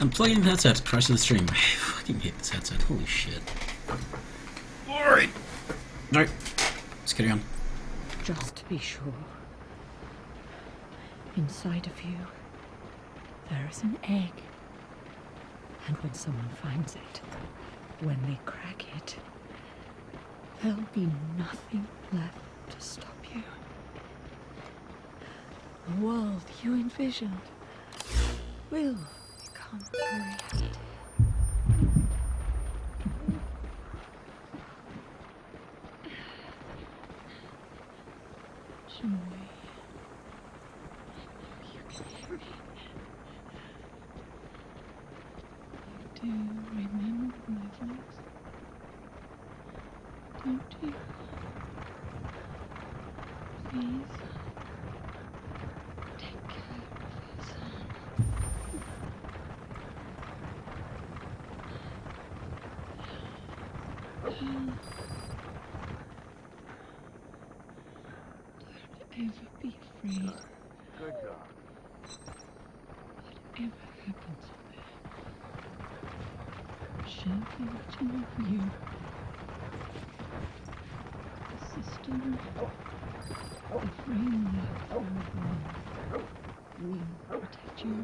I'm plugging in the headset to crush the stream. I fucking hate this headset. Holy shit. Alright. Alright. Let's carry on. Just to be sure. Inside of you, there is an egg. And when someone finds it, when they crack it, there'll be nothing left to stop you. The world you envisioned will become a reality. Joy. You can hear me. You do remember my voice, don't you? Please, take care of us. Don't ever be afraid. Good dog. Whatever happens there, she'll be watching over you. The system, the framework for everyone will protect you.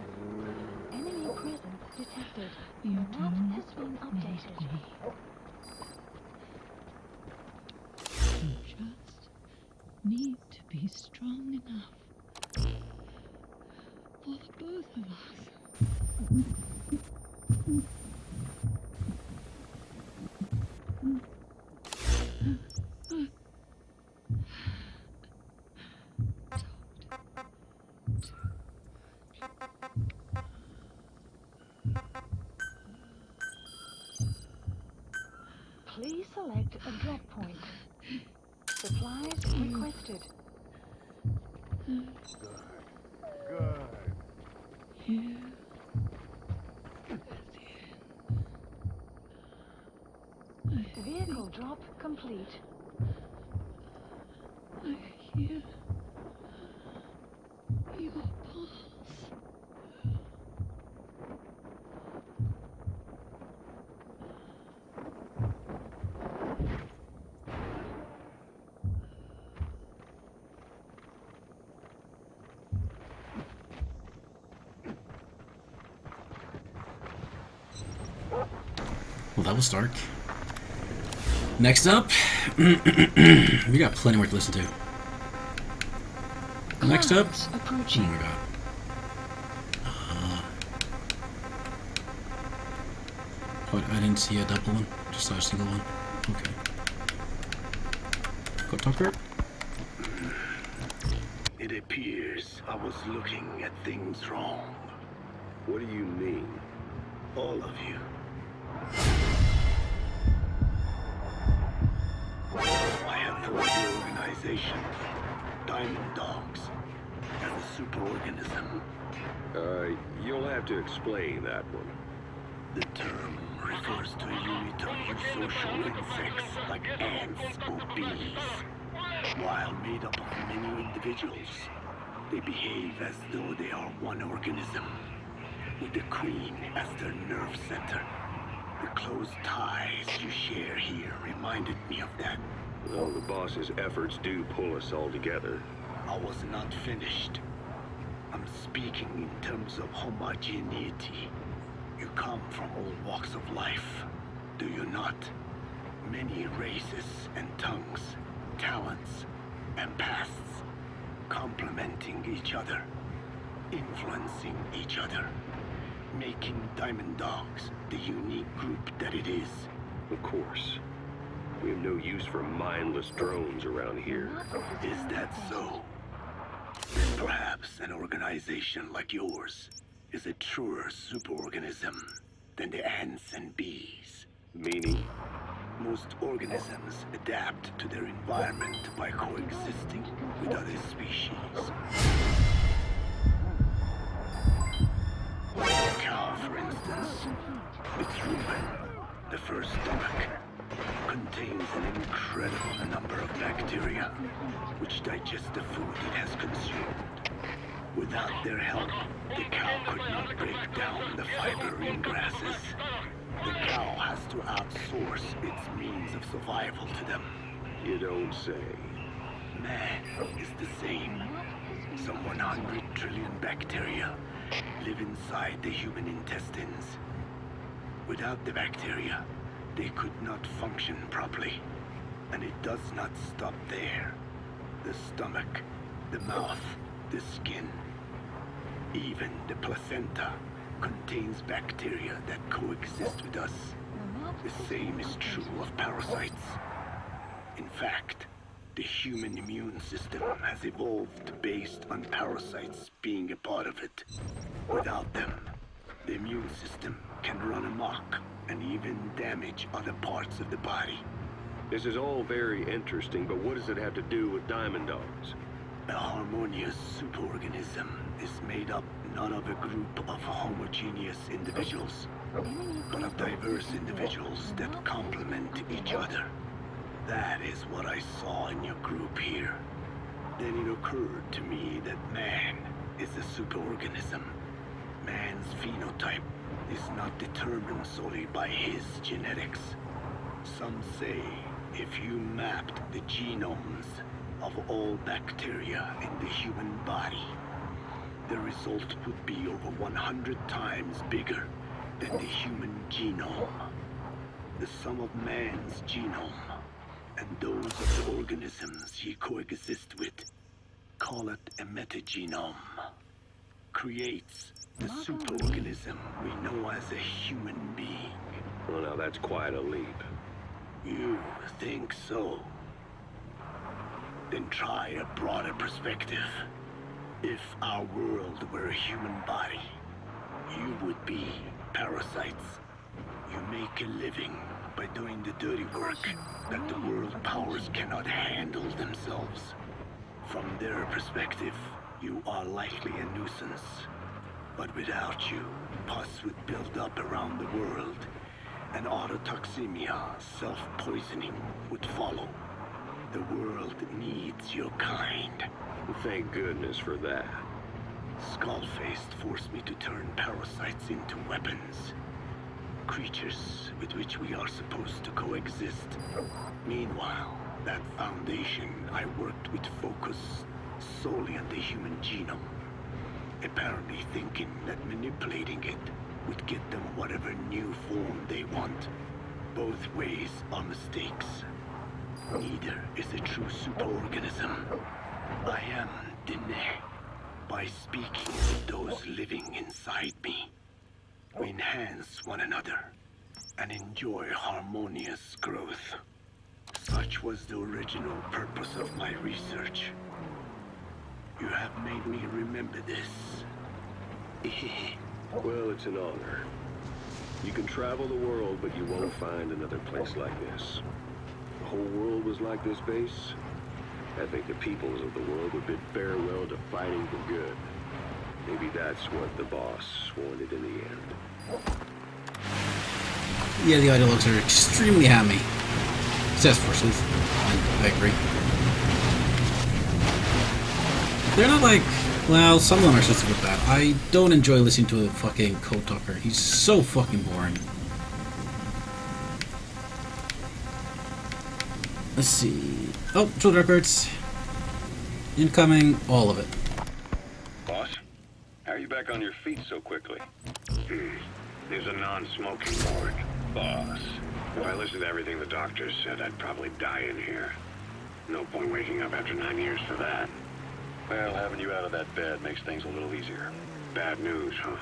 Enemy presence detected. You Map don't has been updated. need me. You just need to be strong enough for the both of us. Please select a drop point. Supplies requested. Good. You Vehicle drop complete. I hear your pulse. Well, that was dark. Next up, we got plenty more to listen to. Next up, Clouds oh approaching. my god. What? I didn't see a double one, just saw a single one. Okay. Go talk to her. It appears I was looking at things wrong. What do you mean? All of you. I had thought the organization, Diamond Dogs, as a superorganism. You'll have to explain that one. The term refers to a unit of eusocial insects like ants or bees. While made up of many individuals, they behave as though they are one organism, with the queen as their nerve center. The close ties you share here reminded me of that. Well, the boss's efforts do pull us all together. I was not finished. I'm speaking in terms of homogeneity. You come from all walks of life, do you not? Many races and tongues, talents and pasts, complementing each other, influencing each other, making Diamond Dogs the unique group that it is. Of course. We have no use for mindless drones around here. Is that so? Then perhaps an organization like yours is a truer superorganism than the ants and bees. Meaning? Most organisms adapt to their environment by coexisting with other species. A cow, for instance, its rumen, the first stomach, contains an incredible number of bacteria which digest the food it has consumed. Without their help, the cow could not break down the fiber to outsource its means of survival to them. You don't say. Man is the same. Some 100 trillion bacteria live inside the human intestines. Without the bacteria, they could not function properly. And it does not stop there. The stomach, the mouth, the skin, even the placenta contains bacteria that coexist with us. The same is true of parasites. In fact, the human immune system has evolved based on parasites being a part of it. Without them, the immune system can run amok and even damage other parts of the body. This is all very interesting, but what does it have to do with diamond dogs? A harmonious superorganism is made up not of a group of homogeneous individuals, but of diverse individuals that complement each other. That is what I saw in your group here. Then it occurred to me that man is a superorganism. Man's phenotype is not determined solely by his genetics. Some say if you mapped the genomes of all bacteria in the human body, the result would be over 100 times bigger than the human genome. The sum of man's genome and those of the organisms he coexists with, call it a metagenome, creates the superorganism we know as a human being. Well, now that's quite a leap. You think so? Then try a broader perspective. If our world were a human body, you would be parasites. You make a living by doing the dirty work that the world powers cannot handle themselves. From their perspective, you are likely a nuisance. But without you, pus would build up around the world, and autotoxemia, self-poisoning, would follow. The world needs your kind. Thank goodness for that. Skullfaced forced me to turn parasites into weapons. Creatures with which we are supposed to coexist. Meanwhile, that foundation I worked with focused solely on the human genome. Apparently thinking that manipulating it would get them whatever new form they want. Both ways are mistakes. Neither is a true superorganism. I am Diné. By speaking with those living inside me, we enhance one another and enjoy harmonious growth. Such was the original purpose of my research. You have made me remember this. Well, it's an honor. You can travel the world, but you won't find another place like this. If the whole world was like this base, I think the peoples of the world would bid farewell to fighting for good. Maybe that's what the boss wanted in the end. Yeah, the ideologues are extremely hammy. Says Forsooth. I agree. They're not like... Well, some of them are just a bit bad. I don't enjoy listening to a fucking Code Talker. He's so fucking boring. Let's see... Oh, Drill Records. Incoming, all of it. Boss, how are you back on your feet so quickly? There's a non-smoking board. Boss. If I listened to everything the doctors said, I'd probably die in here. No point waking up after 9 years for that. Well, having you out of that bed makes things a little easier. Bad news, huh?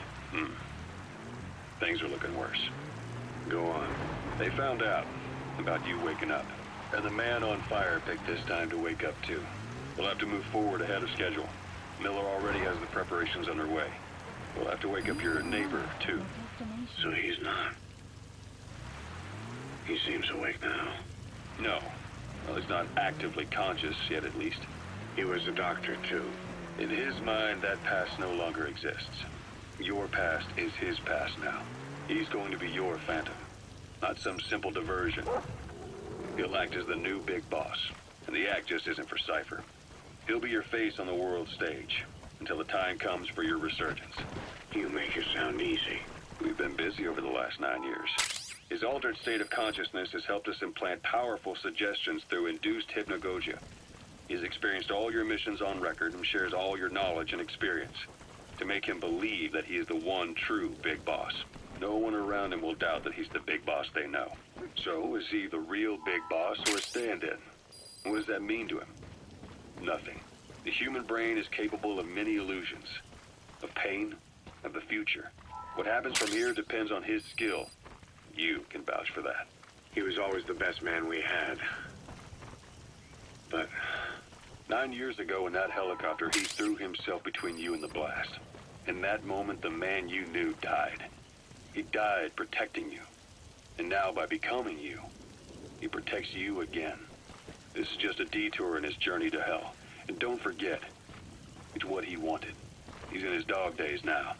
Things are looking worse. Go on. They found out about you waking up. And the man on fire picked this time to wake up too. We'll have to move forward ahead of schedule. Miller already has the preparations underway. We'll have to wake up your neighbor too. So he's not. He seems awake now. No. Well, he's not actively conscious yet, at least. He was a doctor, too. In his mind, that past no longer exists. Your past is his past now. He's going to be your phantom, not some simple diversion. He'll act as the new big boss, and the act just isn't for Cypher. He'll be your face on the world stage, until the time comes for your resurgence. You make it sound easy. We've been busy over the last 9 years. His altered state of consciousness has helped us implant powerful suggestions through induced hypnagogia. He's experienced all your missions on record and shares all your knowledge and experience to make him believe that he is the one true big boss. No one around him will doubt that he's the big boss they know. So, is he the real big boss or a stand-in? What does that mean to him? Nothing. The human brain is capable of many illusions. Of pain, of the future. What happens from here depends on his skill. You can vouch for that. He was always the best man we had. But 9 years ago in that helicopter, he threw himself between you and the blast. In that moment, the man you knew died. He died protecting you. And now, by becoming you, he protects you again. This is just a detour in his journey to hell. And don't forget, it's what he wanted. He's in his dog days now.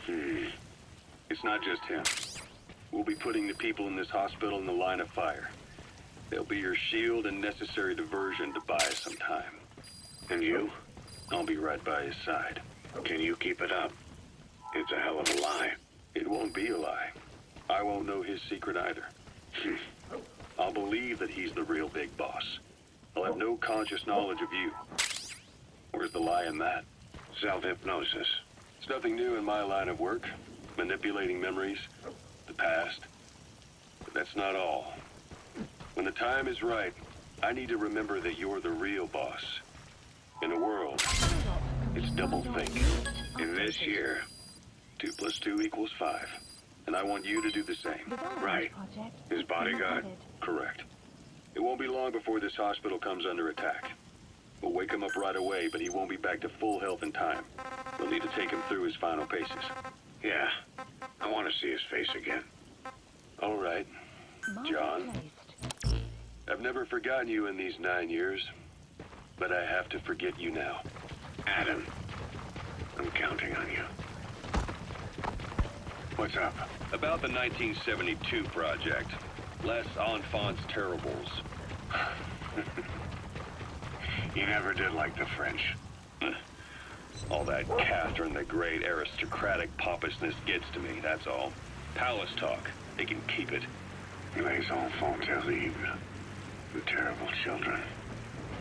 It's not just him. We'll be putting the people in this hospital in the line of fire. They'll be your shield and necessary diversion to buy us some time. and you? I'll be right by his side. Can you keep it up? It's a hell of a lie. It won't be a lie. I won't know his secret either. I'll believe that he's the real big boss. I'll have no conscious knowledge of you. Where's the lie in that? Self-hypnosis. It's nothing new in my line of work. Manipulating memories, the past. But that's not all. When the time is right, I need to remember that you're the real boss. In a world, it's double think. In this year. 2 + 2 = 5. And I want you to do the same. Right. His bodyguard. Correct. It won't be long before this hospital comes under attack. We'll wake him up right away, but he won't be back to full health in time. We'll need to take him through his final paces. Yeah. I want to see his face again. All right. John. I've never forgotten you in these 9 years, but I have to forget you now. Adam. I'm counting on you. What's up? About the 1972 project. Les Enfants Terribles. You never did like the French. All that Catherine the Great aristocratic pompousness gets to me, that's all. Palace talk. They can keep it. Les enfants terribles. The terrible children.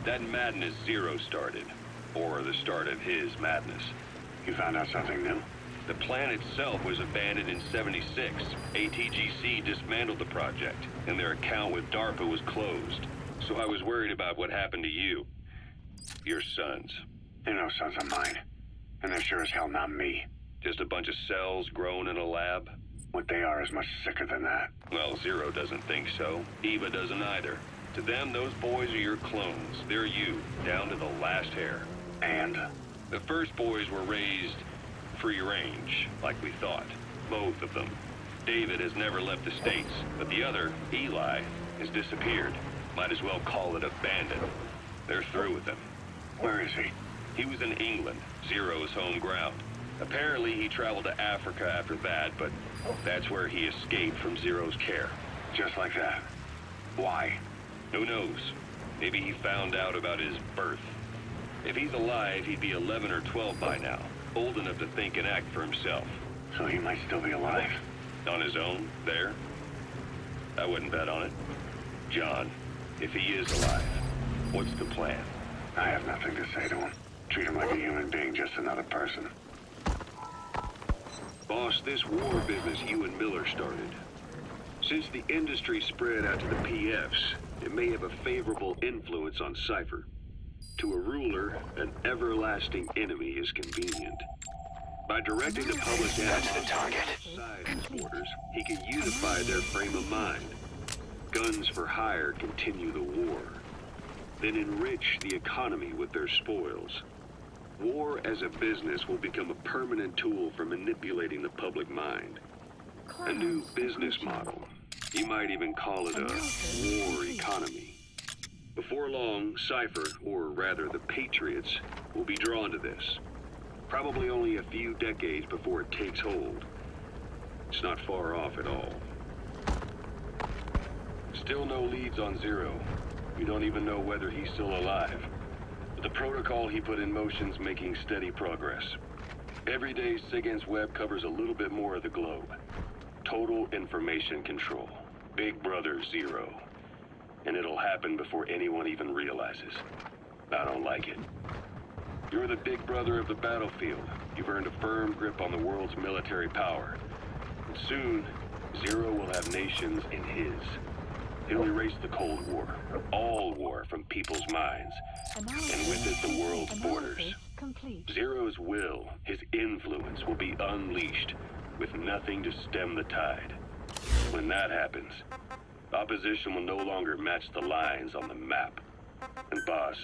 That madness Zero started. Or the start of his madness. You found out something new? The plan itself was abandoned in '76. ATGC dismantled the project, and their account with DARPA was closed. So I was worried about what happened to you. Your sons. They're no sons of mine. And they're sure as hell not me. Just a bunch of cells grown in a lab? What they are is much sicker than that. Well, Zero doesn't think so. Eva doesn't either. To them, those boys are your clones. They're you, down to the last hair. And? The first boys were raised free range, like we thought. Both of them. David has never left the States, but the other, Eli, has disappeared. Might as well call it abandoned. They're through with him. Where is he? He was in England, Zero's home ground. Apparently he traveled to Africa after that, but that's where he escaped from Zero's care. Just like that. Why? Who knows? Maybe he found out about his birth. If he's alive, he'd be 11 or 12 by now. Old enough to think and act for himself. So he might still be alive. On his own, there? I wouldn't bet on it. John, if he is alive, what's the plan? I have nothing to say to him. Treat him like a human being, just another person. Boss, this war business you and Miller started. Since the industry spread out to the PFs, it may have a favorable influence on Cypher. To a ruler, an everlasting enemy is convenient. By directing the public assets outside his borders, he can unify their frame of mind. Guns for hire continue the war. Then enrich the economy with their spoils. War as a business will become a permanent tool for manipulating the public mind. A new business model. You might even call it a war economy. Before long, Cypher, or rather the Patriots, will be drawn to this. Probably only a few decades before it takes hold. It's not far off at all. Still no leads on Zero. We don't even know whether he's still alive. But the protocol he put in motion's making steady progress. Every day, SIGINT's web covers a little bit more of the globe. Total information control. Big Brother Zero. And it'll happen before anyone even realizes. I don't like it. You're the big brother of the battlefield. You've earned a firm grip on the world's military power. And soon, Zero will have nations in his. He'll erase the Cold War, all war from people's minds, and with it the world's borders. Complete. Zero's will, his influence, will be unleashed, with nothing to stem the tide. When that happens, opposition will no longer match the lines on the map. And boss,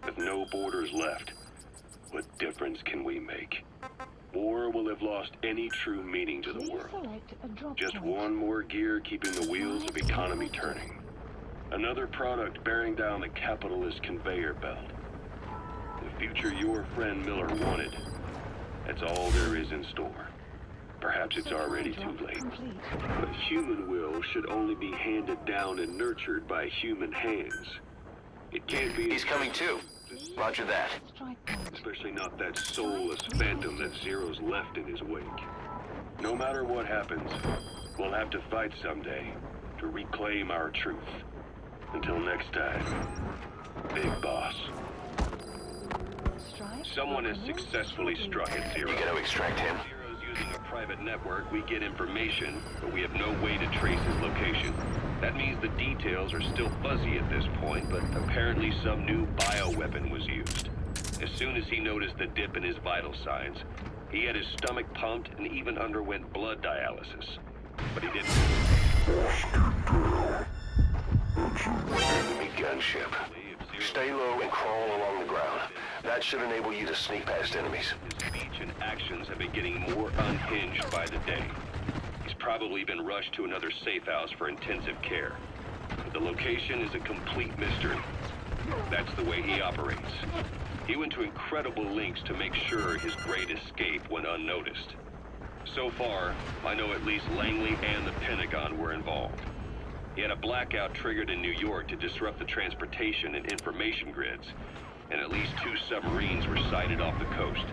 with no borders left, what difference can we make? War will have lost any true meaning to the Please world. select a drop Just point. one more gear keeping the wheels of economy turning. Another product bearing down the capitalist conveyor belt. The future your friend Miller wanted. That's all there is in store. Perhaps it's already too late. Complete. But human will should only be handed down and nurtured by human hands. It can't be... He's coming too. Roger that. Strike point. Especially not that soulless phantom that Zero's left in his wake. No matter what happens, we'll have to fight someday to reclaim our truth. Until next time, Big Boss. Strike. Someone has successfully struck at Zero. You gotta extract him. Zero's using a private network. We get information, but we have no way to trace his location. That means the details are still fuzzy at this point, but apparently some new bioweapon was used. As soon as he noticed the dip in his vital signs, he had his stomach pumped and even underwent blood dialysis. But he didn't. Enemy gunship. Stay low and crawl along the ground. That should enable you to sneak past enemies. His speech and actions have been getting more unhinged by the day. He's probably been rushed to another safe house for intensive care. But the location is a complete mystery. That's the way he operates. He went to incredible lengths to make sure his great escape went unnoticed. So far, I know at least Langley and the Pentagon were involved. He had a blackout triggered in New York to disrupt the transportation and information grids, and at least 2 submarines were sighted off the coast.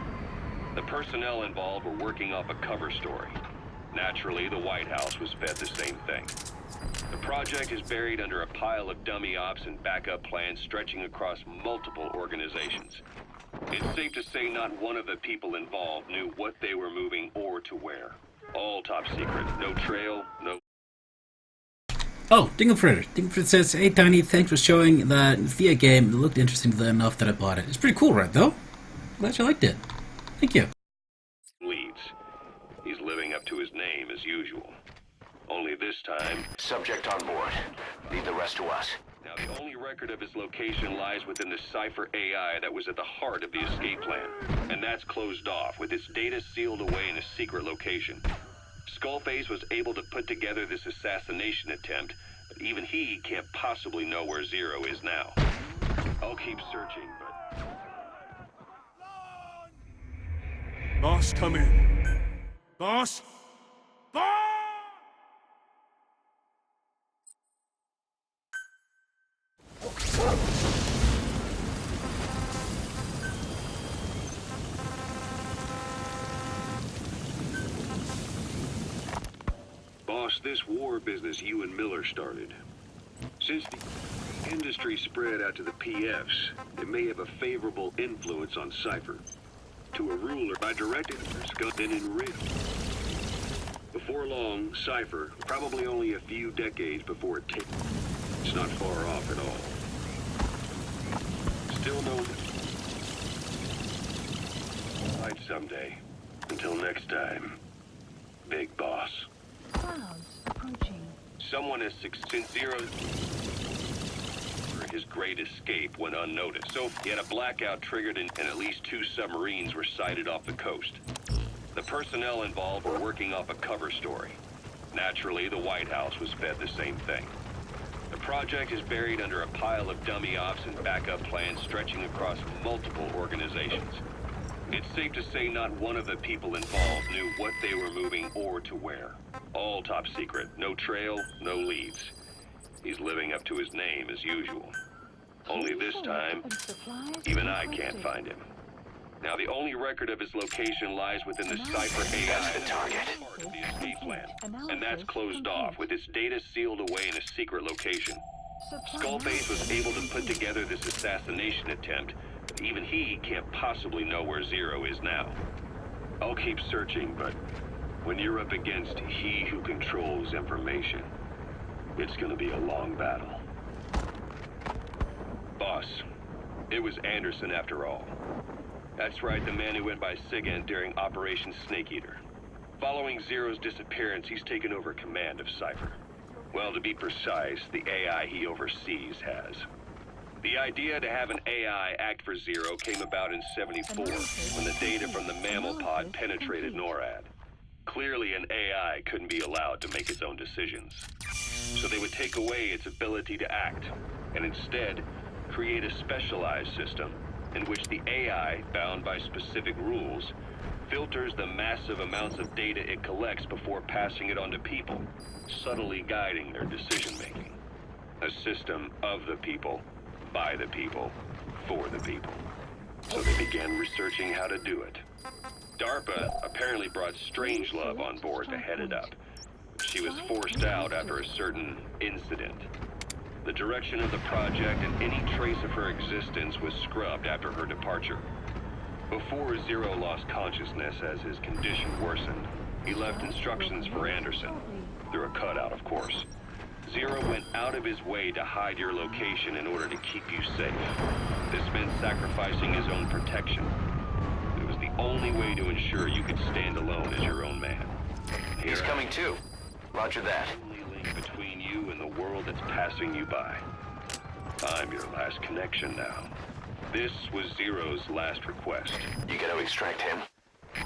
The personnel involved were working off a cover story. Naturally, the White House was fed the same thing. The project is buried under a pile of dummy ops and backup plans stretching across multiple organizations. It's safe to say not one of the people involved knew what they were moving or to where. All top secret, no trail, no... Oh, Dinglefritter. Dinglefritter says, "Hey Tiny, thanks for showing that Thea game. It looked interesting enough that I bought it. It's pretty cool, right though? Glad you liked it. Thank you." leads. He's living up to his name as usual. Only this time... Subject on board. Leave the rest to us. Now, the only record of his location lies within the Cypher AI that was at the heart of the escape plan. And that's closed off, with its data sealed away in a secret location. Skullface was able to put together this assassination attempt, but even he can't possibly know where Zero is now. I'll keep searching, but... Boss, come in. Boss? Boss! Boss, this war business you and Miller started. Since the industry spread out to the PFs, it may have a favorable influence on Cypher. To a ruler, I directed Scotland in real. Before long, Cypher, probably only a few decades before it takes, it's not far off at all. Still no... Fight someday. Until next time, Big Boss. Clouds approaching. Someone has since Zero... His great escape went unnoticed. So he had a blackout triggered and at least 2 submarines were sighted off the coast. The personnel involved were working off a cover story. Naturally, the White House was fed the same thing. The project is buried under a pile of dummy ops and backup plans stretching across multiple organizations. It's safe to say not one of the people involved knew what they were moving or to where. All top secret, no trail, no leads. He's living up to his name as usual. Only this time, even I can't find him. Now, the only record of his location lies within the Cypher AI. That's the target. Part of the escape plan, and that's closed off with its data sealed away in a secret location. Skullface was able to put together this assassination attempt, but even he can't possibly know where Zero is now. I'll keep searching, but when you're up against he who controls information, it's gonna be a long battle. Boss, it was Anderson after all. That's right, the man who went by Sigint during Operation Snake Eater. Following Zero's disappearance, he's taken over command of Cypher. Well, to be precise, the AI he oversees has. The idea to have an AI act for Zero came about in '74, when the data from the mammal pod penetrated NORAD. Clearly, an AI couldn't be allowed to make its own decisions. So they would take away its ability to act, and instead, create a specialized system in which the AI, bound by specific rules, filters the massive amounts of data it collects before passing it on to people, subtly guiding their decision-making. A system of the people, by the people, for the people. So they began researching how to do it. DARPA apparently brought Strangelove on board to head it up. She was forced out after a certain incident. The direction of the project and any trace of her existence was scrubbed after her departure. Before Zero lost consciousness as his condition worsened, he left instructions for Anderson, through a cutout, of course. Zero went out of his way to hide your location in order to keep you safe. This meant sacrificing his own protection. It was the only way to ensure you could stand alone as your own man. He's coming too. Roger that. Only link between you and the world that's passing you by. I'm your last connection now. This was Zero's last request. You gonna extract him?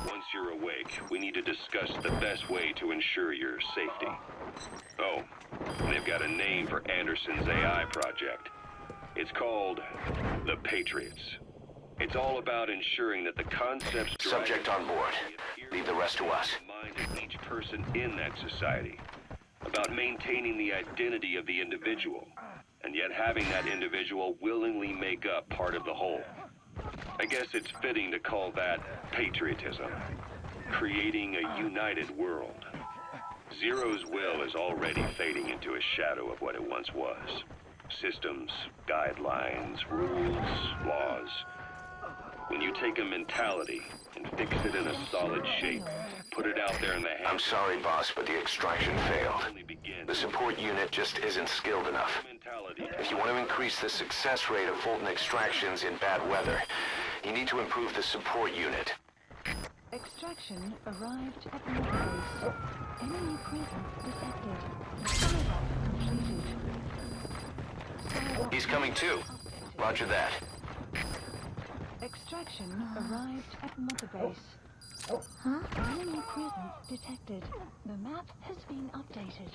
Once you're awake, we need to discuss the best way to ensure your safety. Oh, and they've got a name for Anderson's AI project. It's called the Patriots. It's all about ensuring that the concepts... Subject on board. Leave the rest to us. ...the mind of each person in that society. About maintaining the identity of the individual, and yet having that individual willingly make up part of the whole. I guess it's fitting to call that patriotism. Creating a united world. Zero's will is already fading into a shadow of what it once was. Systems, guidelines, rules, laws. When you take a mentality and fix it in a solid shape, put it out there in the hands... I'm sorry, boss, but the extraction failed. The support unit just isn't skilled enough. If you want to increase the success rate of Fulton extractions in bad weather, you need to improve the support unit. Extraction arrived at the base. Enemy presence detected. Completed. He's coming too. Roger that. Extraction arrived at Mother Base. Enemy presence detected. The map has been updated.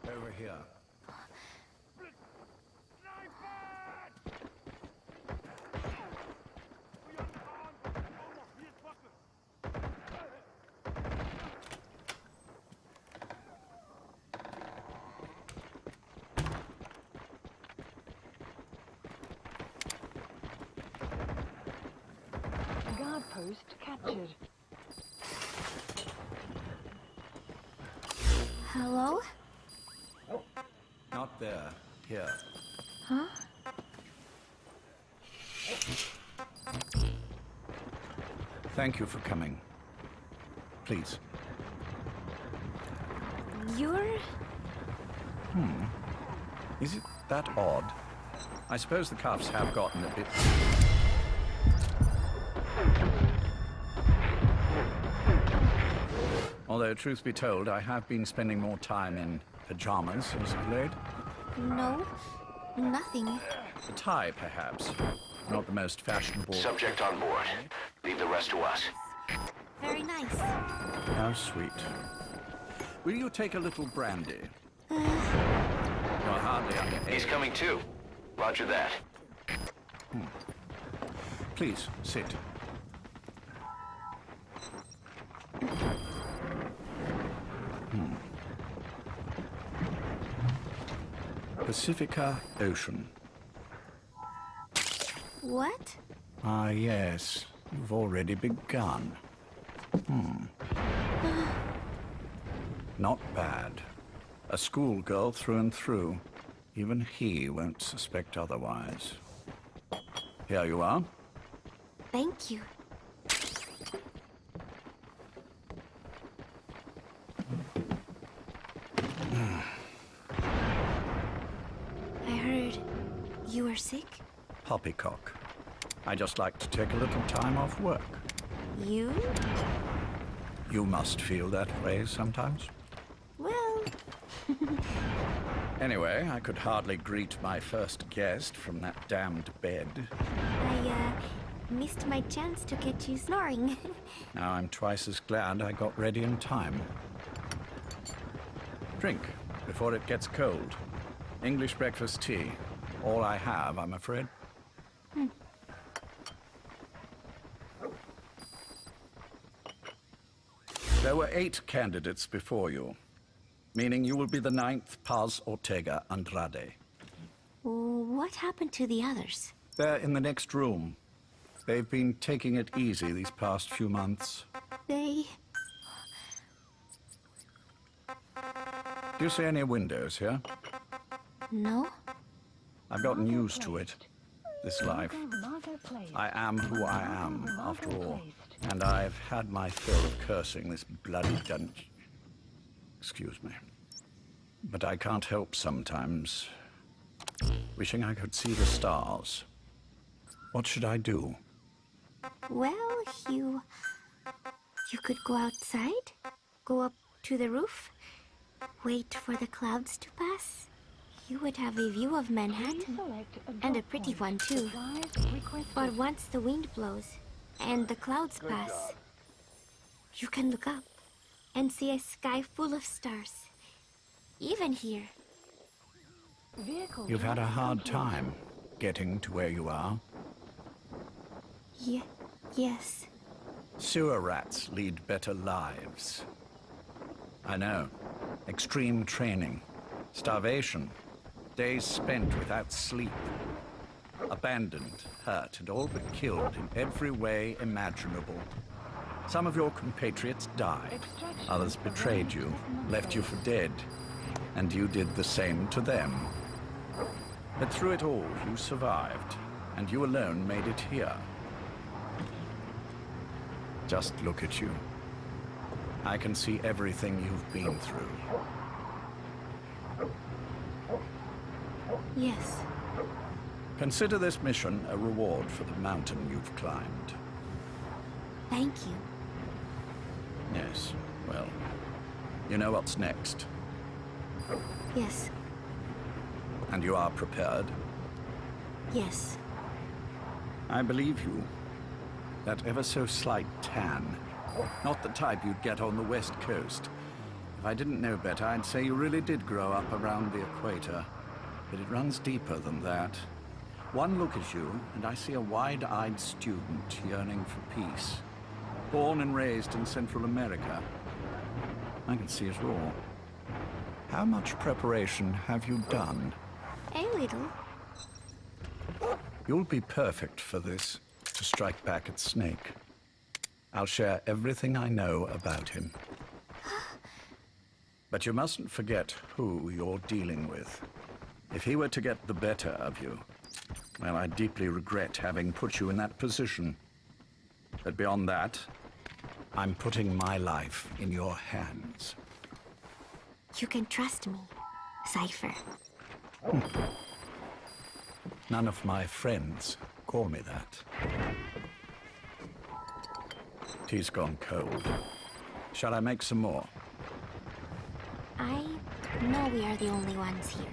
Over here. Guard post captured. Hello? Not there. Here. Huh? Thank you for coming. Please. You're... Is it that odd? I suppose the cuffs have gotten a bit... Although, truth be told, I have been spending more time in pajamas as of late. No, nothing. A tie, perhaps. Not the most fashionable... Subject on board. Leave the rest to us. Very nice. How sweet. Will you take a little brandy? You're hardly under He's coming too. Roger that. Please, sit. Pacifica Ocean. What? Ah, yes. You've already begun. Not bad. A schoolgirl through and through. Even he won't suspect otherwise. Here you are. Thank you. I heard you were sick? Poppycock. I just like to take a little time off work. You? You must feel that way sometimes. Well, Anyway, I could hardly greet my first guest from that damned bed. I missed my chance to get you snoring. Now I'm twice as glad I got ready in time. Drink before it gets cold. English breakfast tea. All I have, I'm afraid. There were 8 candidates before you, meaning you will be the 9th Paz Ortega Andrade. What happened to the others? They're in the next room. They've been taking it easy these past few months. They... Do you see any windows here? No? I've gotten used to it, this life. I am who I am, after all. And I've had my fill of cursing this bloody dungeon. Excuse me. But I can't help sometimes wishing I could see the stars. What should I do? Well, you could go outside, go up to the roof, wait for the clouds to pass. You would have a view of Manhattan, and a pretty one too. But once the wind blows and the clouds pass, you can look up and see a sky full of stars. Even here. You've had a hard time getting to where you are. Yes. Sewer rats lead better lives. I know. Extreme training, starvation, days spent without sleep. Abandoned, hurt, and all but killed in every way imaginable. Some of your compatriots died. Others betrayed you, left you for dead. And you did the same to them. But through it all, you survived. And you alone made it here. Just look at you. I can see everything you've been through. Yes. Consider this mission a reward for the mountain you've climbed. Thank you. Yes, well, you know what's next. Yes. And you are prepared? Yes. I believe you. That ever so slight tan. Not the type you'd get on the West Coast. If I didn't know better, I'd say you really did grow up around the equator. But it runs deeper than that. One look at you, and I see a wide-eyed student yearning for peace. Born and raised in Central America. I can see it all. How much preparation have you done? A little. You'll be perfect for this, to strike back at Snake. I'll share everything I know about him. But you mustn't forget who you're dealing with. If he were to get the better of you, well, I deeply regret having put you in that position. But beyond that, I'm putting my life in your hands. You can trust me, Cypher. None of my friends call me that. Tea's gone cold. Shall I make some more? I know we are the only ones here.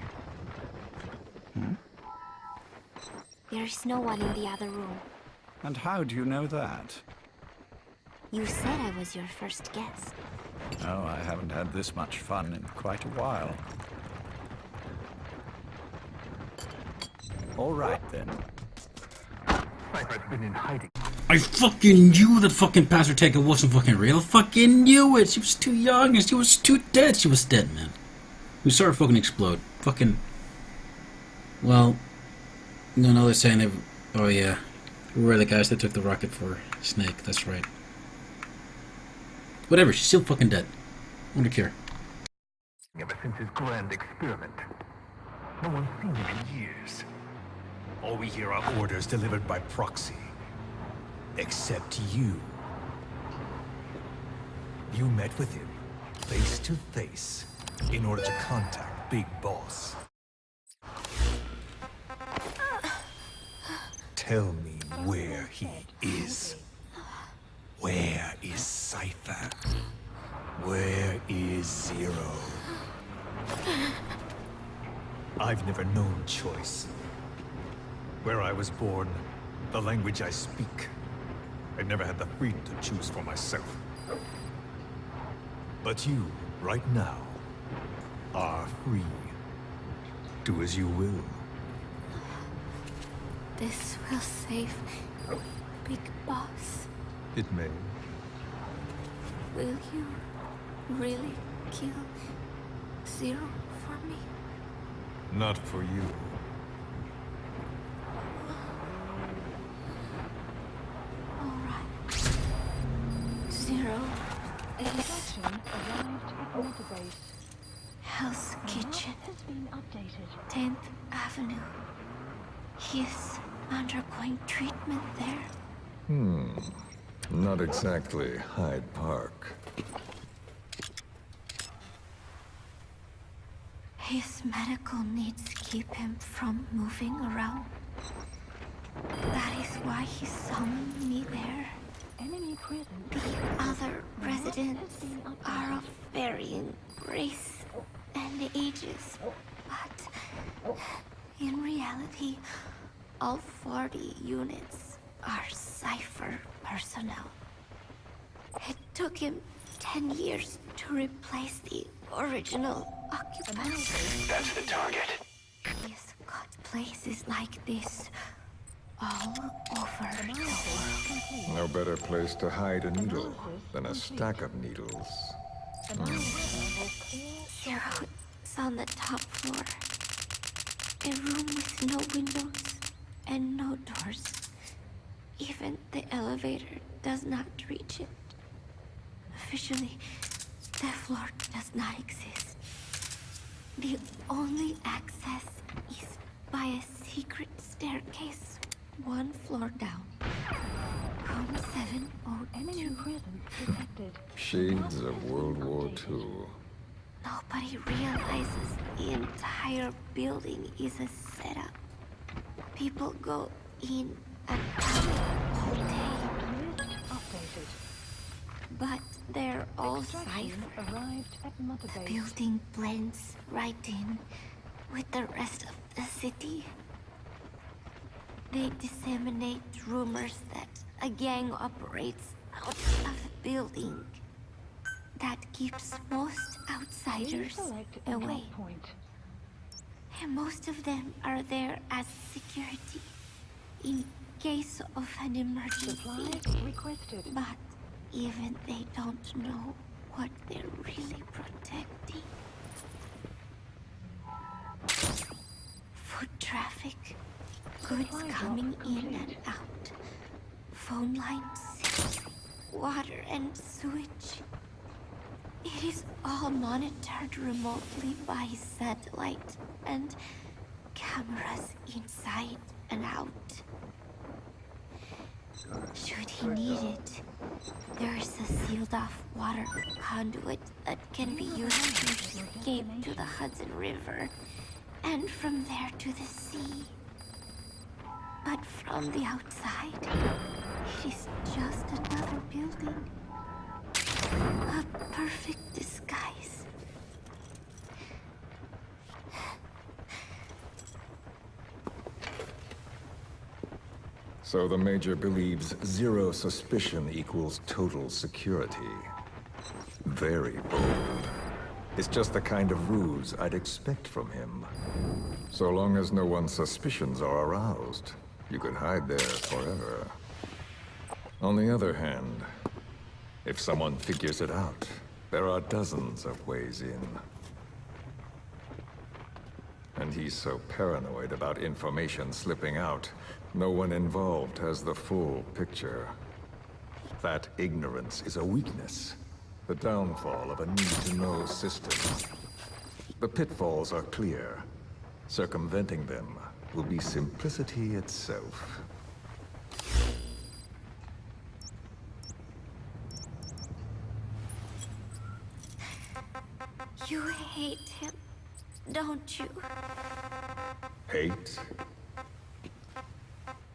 There's no one in the other room. And how do you know that? You said I was your first guest. Oh, I haven't had this much fun in quite a while. All right, then. Cypher's been in hiding. I fucking knew that fucking Pastor Taker wasn't fucking real. I fucking knew it. She was too young and she was too dead. She was dead, man. We saw her fucking explode. Fucking... Well... No, they're saying they... Oh, yeah. We were the guys that took the rocket for Snake. That's right. Whatever, she's still fucking dead. I don't care. Ever since his grand experiment. No one's seen him in years. All we hear are orders delivered by proxy. Except you. You met with him, face to face, in order to contact Big Boss. Tell me where he is. Where is Cypher? Where is Zero? I've never known choice. Where I was born, the language I speak, I never had the freedom to choose for myself. But you, right now, are free. Do as you will. This will save Big Boss. It may. Will you really kill Zero for me? Not for you. Alright. Zero is Extraction arrived at Motorbase. Hell's Kitchen, Has been updated. 10th Avenue. He's undergoing treatment there. Not exactly Hyde Park. His medical needs keep him from moving around. That is why he summoned me there. Enemy present. The other residents are of varying race and ages, but in reality, all 40 units are Cypher personnel. It took him 10 years to replace the original occupants. That's the target. He's got places like this all over the world. No better place to hide a needle than a stack of needles. Zero's on the top floor. A room with no windows and no doors. Even the elevator does not reach it. Officially, the floor does not exist. The only access is by a secret staircase 1 floor down. Room 702. Enemy presence detected. Shades of World War II. Nobody realizes the entire building is a setup. People go in and out all day. List updated. But they're all Extraction Cypher. arrived at The Motorbase. building blends right in with the rest of the city. They disseminate rumors that a gang operates out of the building. That keeps most outsiders Select a away. drop point. And most of them are there as security in case of an emergency. Supplies requested. But even they don't know what they're really protecting. Foot traffic, goods Supply drop coming in complete. and out, phone lines, water and sewage. It is all monitored remotely by satellite and cameras inside and out. Should he need it, there is a sealed-off water conduit that can be used to escape to the Hudson River, and from there to the sea. But from the outside, it is just another building. A perfect disguise. So the Major believes zero suspicion equals total security. Very bold. It's just the kind of ruse I'd expect from him. So long as no one's suspicions are aroused, you could hide there forever. On the other hand, if someone figures it out, there are dozens of ways in. And he's so paranoid about information slipping out, no one involved has the full picture. That ignorance is a weakness, the downfall of a need-to-know system. The pitfalls are clear. Circumventing them will be simplicity itself. You hate him, don't you? Hate?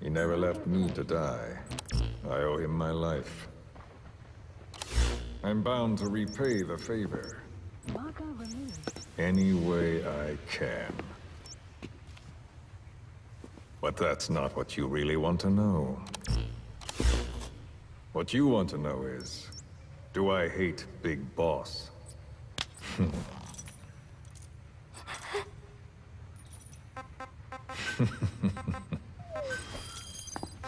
He never left me to die. I owe him my life. I'm bound to repay the favor. Marker removed. Any way I can. But that's not what you really want to know. What you want to know is, do I hate Big Boss?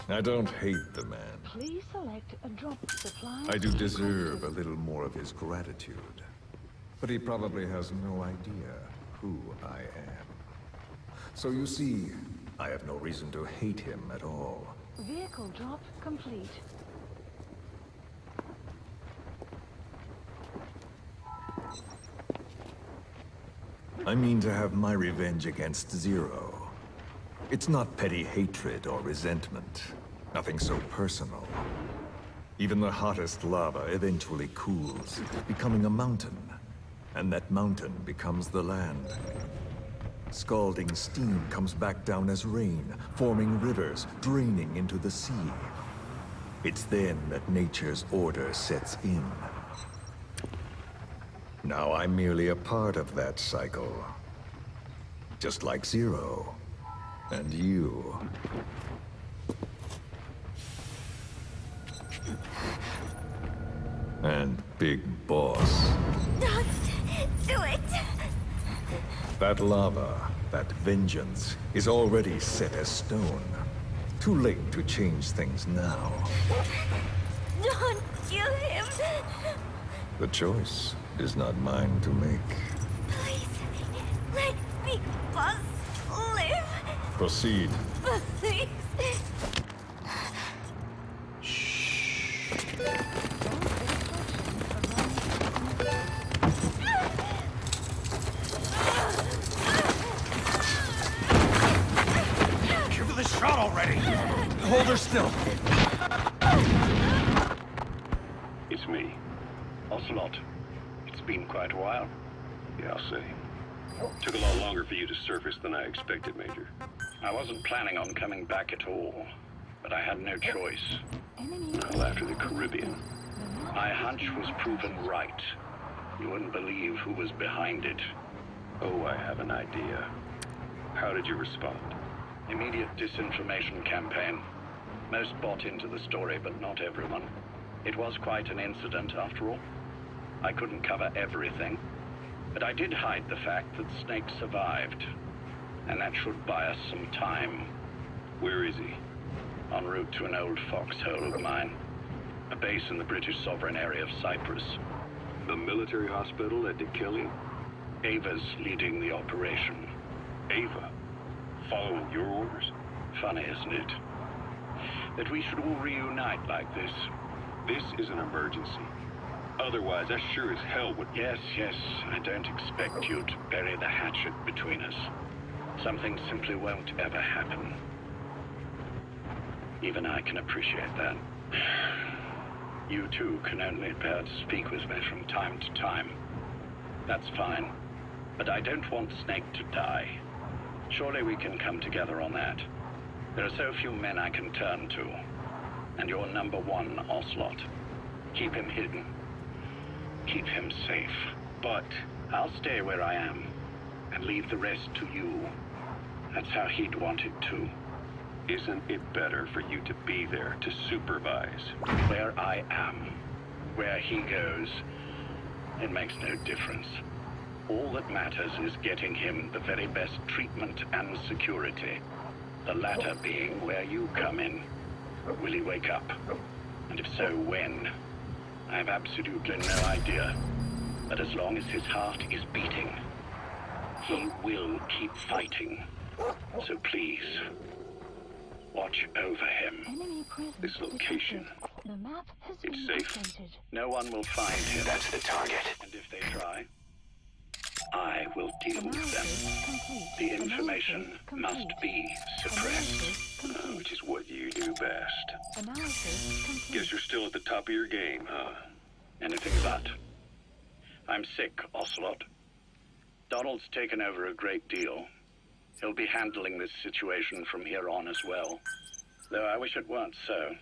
I don't hate the man. Please select a drop supply. I do deserve a little more of his gratitude. But he probably has no idea who I am. So you see, I have no reason to hate him at all. Vehicle drop complete. I mean to have my revenge against Zero. It's not petty hatred or resentment. Nothing so personal. Even the hottest lava eventually cools, becoming a mountain. And that mountain becomes the land. Scalding steam comes back down as rain, forming rivers, draining into the sea. It's then that nature's order sets in. Now I'm merely a part of that cycle. Just like Zero. And you. And Big Boss. Don't do it! That lava, that vengeance, is already set as stone. Too late to change things now. Don't kill him! The choice is not mine to make. Please, let Big Boss live! Proceed. Please! Give her the shot already! Hold her still! It's me, Ocelot. It's been quite a while. Yeah, I'll say. Took a lot longer for you to surface than I expected, Major. I wasn't planning on coming back at all, but I had no choice. Well, after the Caribbean, my hunch was proven right. You wouldn't believe who was behind it. Oh, I have an idea. How did you respond? Immediate disinformation campaign. Most bought into the story, but not everyone. It was quite an incident, after all. I couldn't cover everything, but I did hide the fact that Snake survived. And that should buy us some time. Where is he? En route to an old foxhole of mine. A base in the British sovereign area of Cyprus. The military hospital at Dikili? Ava's leading the operation. Ava? Following your orders? Funny, isn't it? That we should all reunite like this. This is an emergency. Otherwise, I sure as hell would... Yes, I don't expect you to bury the hatchet between us. Something simply won't ever happen. Even I can appreciate that. You too can only bear to speak with me from time to time. That's fine. But I don't want Snake to die. Surely we can come together on that. There are so few men I can turn to. And you're number one, Ocelot. Keep him hidden. Keep him safe. But I'll stay where I am and leave the rest to you. That's how he'd want it too. Isn't it better for you to be there to supervise? Where I am, where he goes, it makes no difference. All that matters is getting him the very best treatment and security. The latter being where you come in. Will he wake up? And if so, when? I have absolutely no idea. But as long as his heart is beating, he will keep fighting. So please, watch over him. Enemy presence This location. detected. The map has It's been safe. updated. No one will find him. That's the target. And if they try, I will deal with Analysis them. complete. The information Analysis must be suppressed. Analysis complete. Which is what you do best. Analysis complete. Guess you're still at the top of your game, huh? Anything but. I'm sick, Ocelot. Donald's taken over a great deal. He'll be handling this situation from here on as well. Though I wish it weren't so.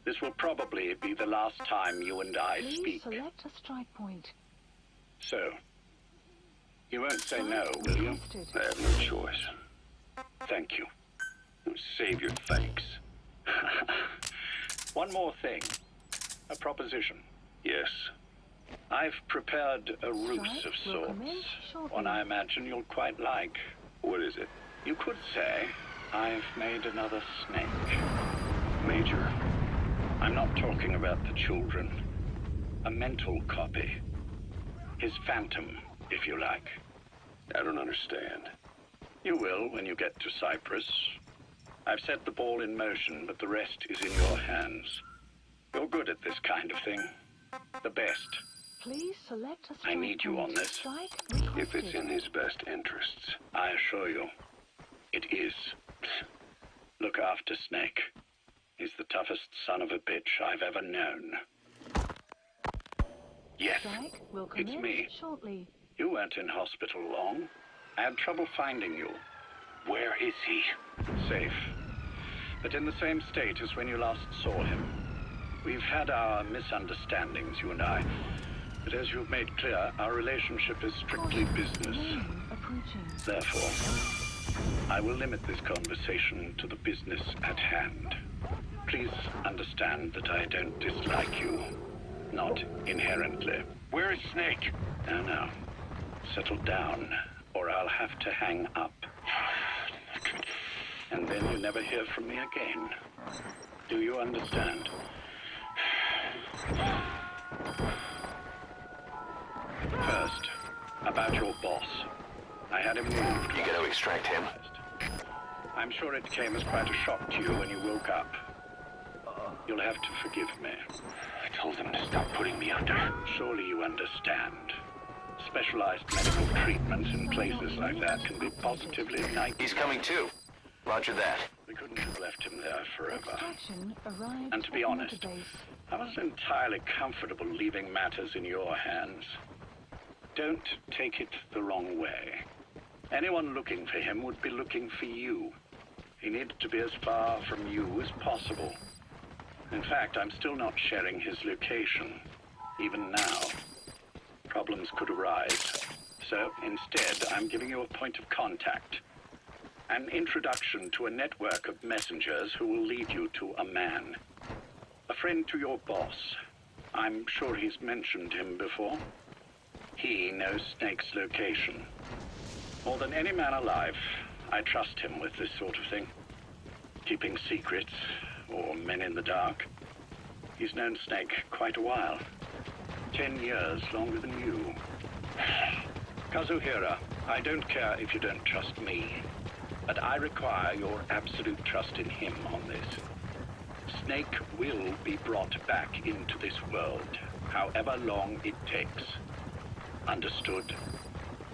This will probably be the last time you and I Please speak. select a strike point. So, you won't say no, will you? I have no choice. Thank you. Save your thanks. One more thing. A proposition. Yes. I've prepared a ruse of sorts. One I imagine you'll quite like. What is it? You could say I've made another snake. Major, I'm not talking about the children. A mental copy. His phantom, if you like. I don't understand. You will when you get to Cyprus. I've set the ball in motion, but the rest is in your hands. You're good at this kind of thing. The best. Please select a strike I need you point. on this. Strike If it's in his best interests, I assure you, it is. Look after Snake. He's the toughest son of a bitch I've ever known. Yes, Strike will it's commence me. shortly. You weren't in hospital long. I had trouble finding you. Where is he? Safe. But in the same state as when you last saw him. We've had our misunderstandings, you and I. But as you've made clear, our relationship is strictly business. Approaching. Therefore, I will limit this conversation to the business at hand. Please understand that I don't dislike you. Not inherently. Where is Snake? No. Settle down, or I'll have to hang up. And then you never hear from me again. Do you understand? First, about your boss. I had him moved. You gotta extract him. I'm sure it came as quite a shock to you when you woke up. You'll have to forgive me. I told him to stop putting me under. Surely you understand. Specialized medical treatment in places like that can be positively nightmare. He's coming too. Roger that. We couldn't have left him there forever. Extraction arrived And to be at honest, Motorbase. I wasn't entirely comfortable leaving matters in your hands. Don't take it the wrong way. Anyone looking for him would be looking for you. He needed to be as far from you as possible. In fact, I'm still not sharing his location, even now. Problems could arise. So instead, I'm giving you a point of contact. An introduction to a network of messengers who will lead you to a man. A friend to your boss. I'm sure he's mentioned him before. He knows Snake's location. More than any man alive, I trust him with this sort of thing. Keeping secrets, or men in the dark. He's known Snake quite a while. 10 years longer than you. Kazuhira, I don't care if you don't trust me, but I require your absolute trust in him on this. Snake will be brought back into this world, however long it takes. Understood?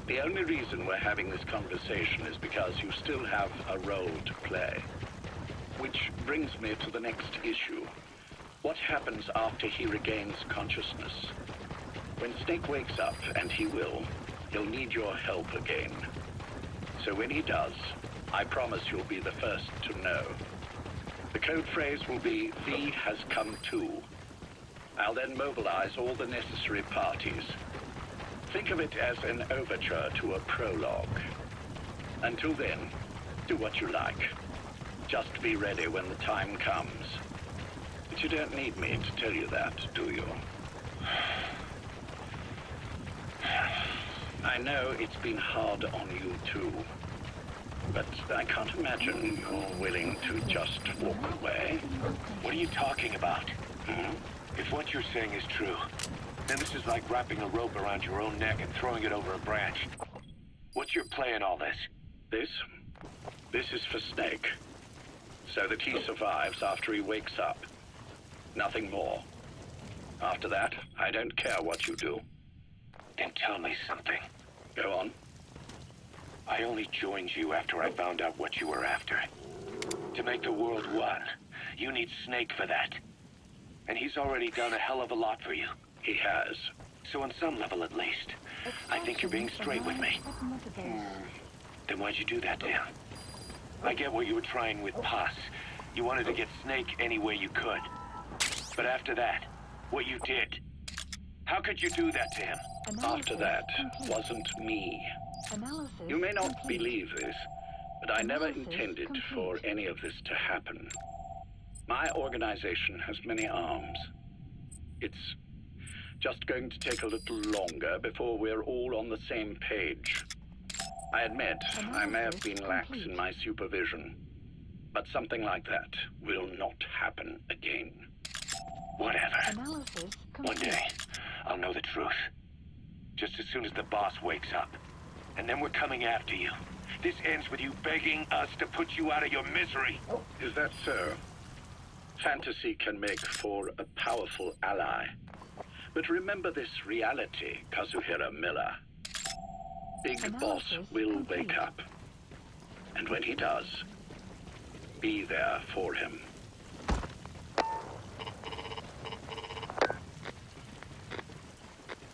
The only reason we're having this conversation is because you still have a role to play. Which brings me to the next issue. What happens after he regains consciousness? When Snake wakes up, and he will, he'll need your help again. So when he does, I promise you'll be the first to know. The code phrase will be, V has come to. I'll then mobilize all the necessary parties. Think of it as an overture to a prologue. Until then, do what you like. Just be ready when the time comes. But you don't need me to tell you that, do you? I know it's been hard on you too, but I can't imagine you're willing to just walk away. What are you talking about? If what you're saying is true, then this is like wrapping a rope around your own neck and throwing it over a branch. What's your play in all this? This is for Snake, so that he survives after he wakes up. Nothing more. After that, I don't care what you do. Then tell me something. Go on. I only joined you after I found out what you were after. To make the world one, you need Snake for that. And he's already done a hell of a lot for you. He has. So on some level at least, I think you're being straight with me. Then why'd you do that to him? I get what you were trying with Paz. You wanted to get Snake any way you could. But after that, what you did, how could you do that to him? After that wasn't me. You may not believe this, but I never intended for any of this to happen. My organization has many arms. It's just going to take a little longer before we're all on the same page. I admit I may have been lax in my supervision, but something like that will not happen again. Whatever. One day, I'll know the truth. Just as soon as the boss wakes up. And then we're coming after you. This ends with you begging us to put you out of your misery. Is that so? Fantasy can make for a powerful ally. But remember this reality, Kazuhira Miller. Big Boss will wake up. And when he does, be there for him.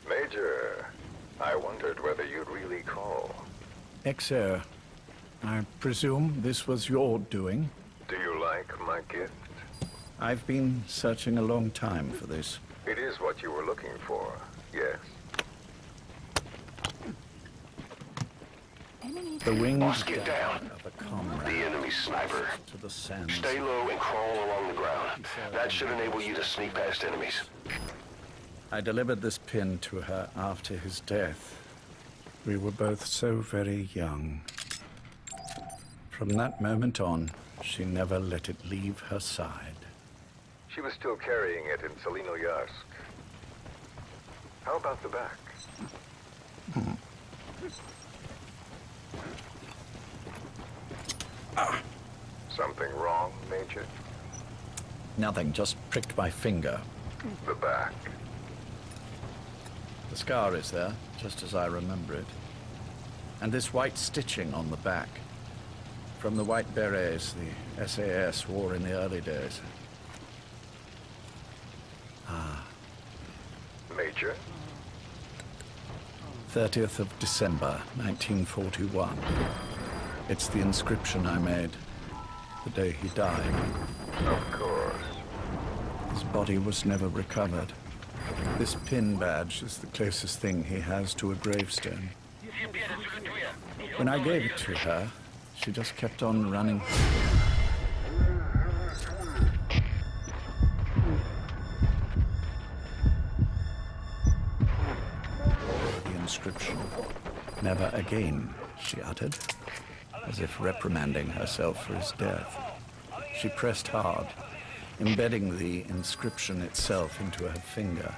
Major, I wondered whether you'd really call. Exer, I presume this was your doing? Do you like my gift? I've been searching a long time for this. It is what you were looking for, yes. The winged Boss, get down. of a comrade. The enemy sniper. To the sands. Stay low and crawl along the ground. That should enable you to sneak past enemies. I delivered this pin to her after his death. We were both so very young. From that moment on, she never let it leave her side. She was still carrying it in Selinoyarsk. How about the back? Something wrong, Major? Nothing, just pricked my finger. The back. The scar is there, just as I remember it. And this white stitching on the back. From the white berets the SAS wore in the early days. Ah. Major? 30th of December, 1941. It's the inscription I made the day he died. Of course. His body was never recovered. This pin badge is the closest thing he has to a gravestone. When I gave it to her, she just kept on running. The inscription. Never again, she uttered, as if reprimanding herself for his death. She pressed hard, embedding the inscription itself into her finger.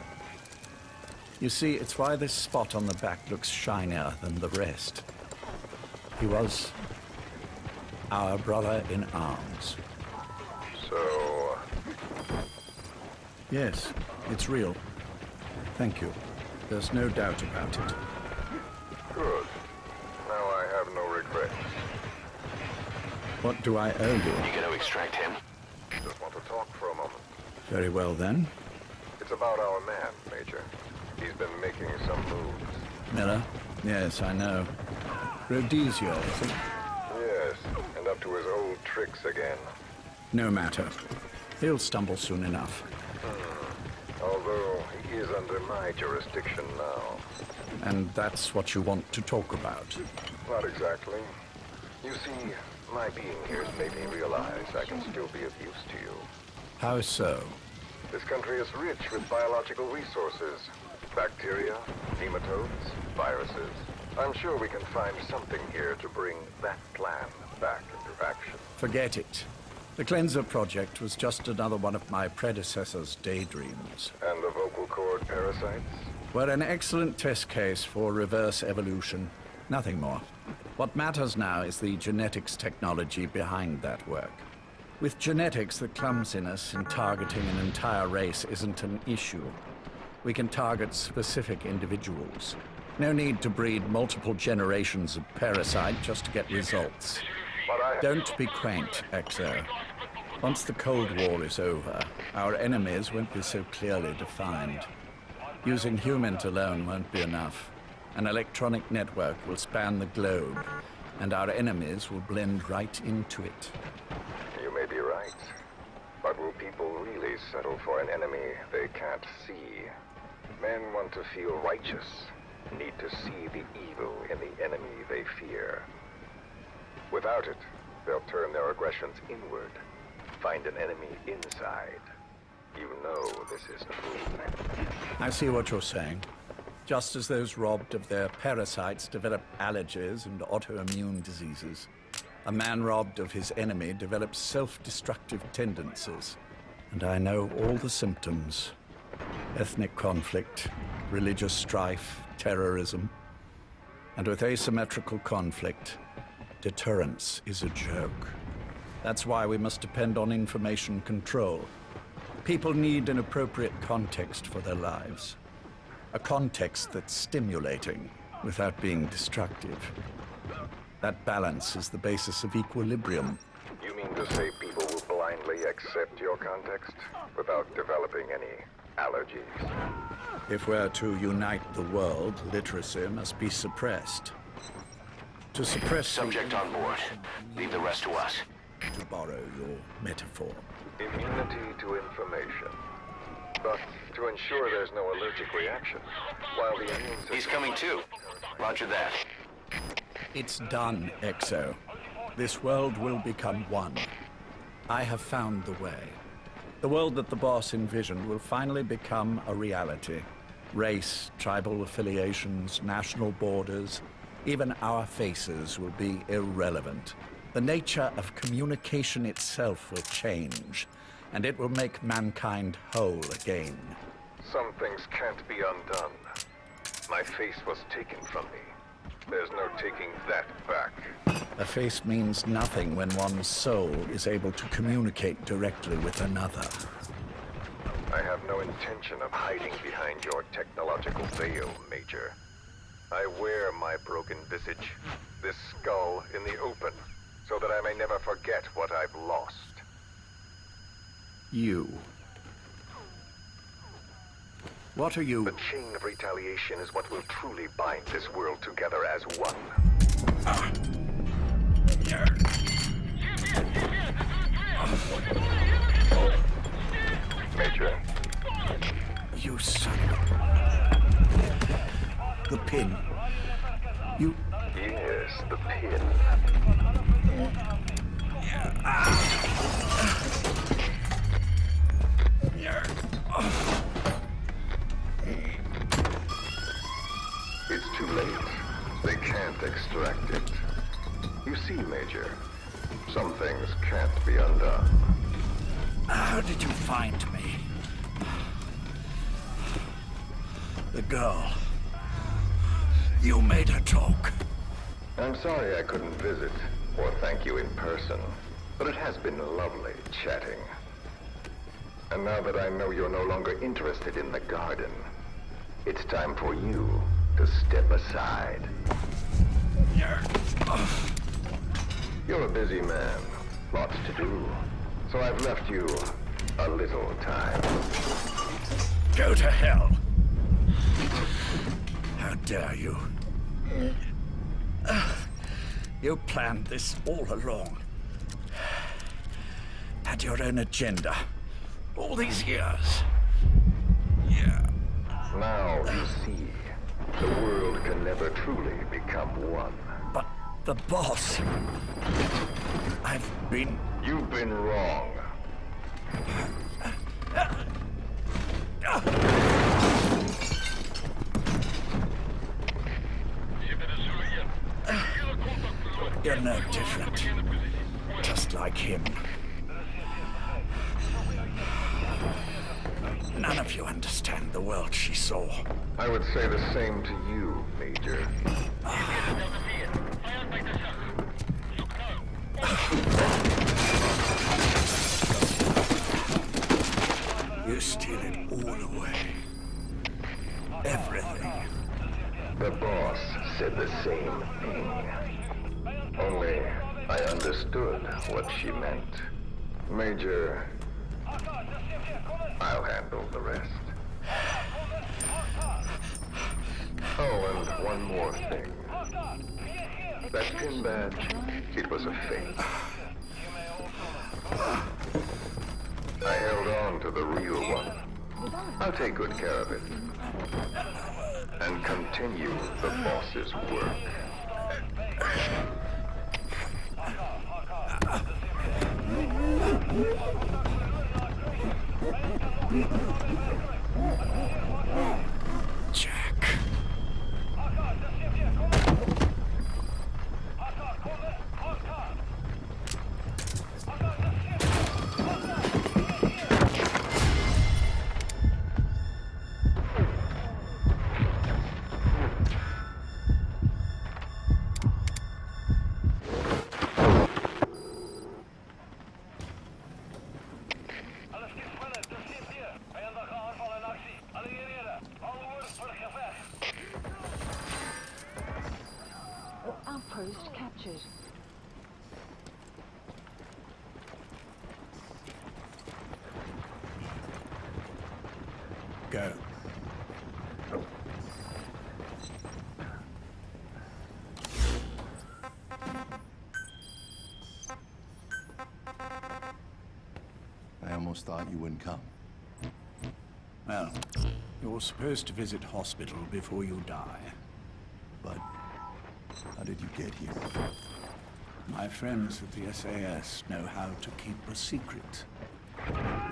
You see, it's why this spot on the back looks shinier than the rest. He was our brother in arms. So... Yes, it's real. Thank you. There's no doubt about it. Good. Now I have no regrets. What do I owe you? You gonna extract him? Just want to talk for a moment. Very well, then. It's about our man, Major. He's been making some moves. Miller? Yes, I know. Rhodesio, is it? Yes, and up to his old tricks again. No matter. He'll stumble soon enough. Although he is under my jurisdiction now. And that's what you want to talk about? Not exactly. You see, my being here has made me realize I can still be of use to you. How so? This country is rich with biological resources. Bacteria, nematodes, viruses. I'm sure we can find something here to bring that plan back into action. Forget it. The Cleanser Project was just another one of my predecessor's daydreams. And the vocal cord parasites? Were an excellent test case for reverse evolution. Nothing more. What matters now is the genetics technology behind that work. With genetics, the clumsiness in targeting an entire race isn't an issue. We can target specific individuals. No need to breed multiple generations of parasite just to get results. Don't be quaint, Exo. Once the Cold War is over, our enemies won't be so clearly defined. Using humans alone won't be enough. An electronic network will span the globe, and our enemies will blend right into it. You may be right. But will people really settle for an enemy they can't see? Men want to feel righteous, need to see the evil in the enemy they fear. Without it, they'll turn their aggressions inward, find an enemy inside. You know this is true. I see what you're saying. Just as those robbed of their parasites develop allergies and autoimmune diseases, a man robbed of his enemy develops self-destructive tendencies. And I know all the symptoms. Ethnic conflict, religious strife, terrorism. And with asymmetrical conflict, deterrence is a joke. That's why we must depend on information control. People need an appropriate context for their lives. A context that's stimulating without being destructive. That balance is the basis of equilibrium. You mean to say people will blindly accept your context without developing any allergies? If we're to unite the world, literacy must be suppressed. To suppress... Subject on board. Leave the rest to us. To borrow your metaphor. Immunity to information. But to ensure there's no allergic reaction, while the immune system... He's coming too. Roger that. It's done, Exo. This world will become one. I have found the way. The world that the boss envisioned will finally become a reality. Race, tribal affiliations, national borders, even our faces will be irrelevant. The nature of communication itself will change, and it will make mankind whole again. Some things can't be undone. My face was taken from me. There's no taking that back. A face means nothing when one's soul is able to communicate directly with another. I have no intention of hiding behind your technological veil, Major. I wear my broken visage, this skull, in the open, so that I may never forget what I've lost. You. What are you? The chain of retaliation is what will truly bind this world together as one. Major. You son of a... The pin. You... Yes, the pin. It's too late. They can't extract it. You see, Major, some things can't be undone. How did you find me? The girl. You made her talk. I'm sorry I couldn't visit or thank you in person, but it has been lovely chatting. And now that I know you're no longer interested in the garden, it's time for you to step aside. You're a busy man, lots to do, so I've left you a little time. Go to hell. How dare you? You planned this all along. Had your own agenda. All these years. Yeah. Now you see, the world can never truly become one. But the boss... You've been wrong. Ship it is You're no different. Just like him. None of you understand the world she saw. I would say the same to you, Major. You steal it all away. Everything. The boss said the same thing. Only I understood what she meant. Major, I'll handle the rest. Oh, and one more thing. That pin badge, it was a fake. I held on to the real one. I'll take good care of it. And continue the boss's work. Jack. Outpost captured. Go. I almost thought you wouldn't come. Well, you're supposed to visit hospital before you die. But how did you get here? My friends at the SAS know how to keep a secret.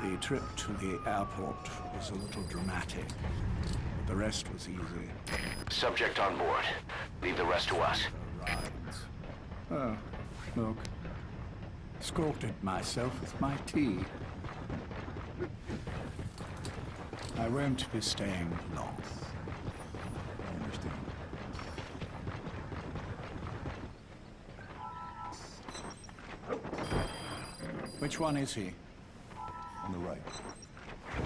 The trip to the airport was a little dramatic, but the rest was easy. Subject on board. Leave the rest to us. Right. Oh, look. Escorted myself with my tea. I won't be staying long. I understand. Which one is he? On the right.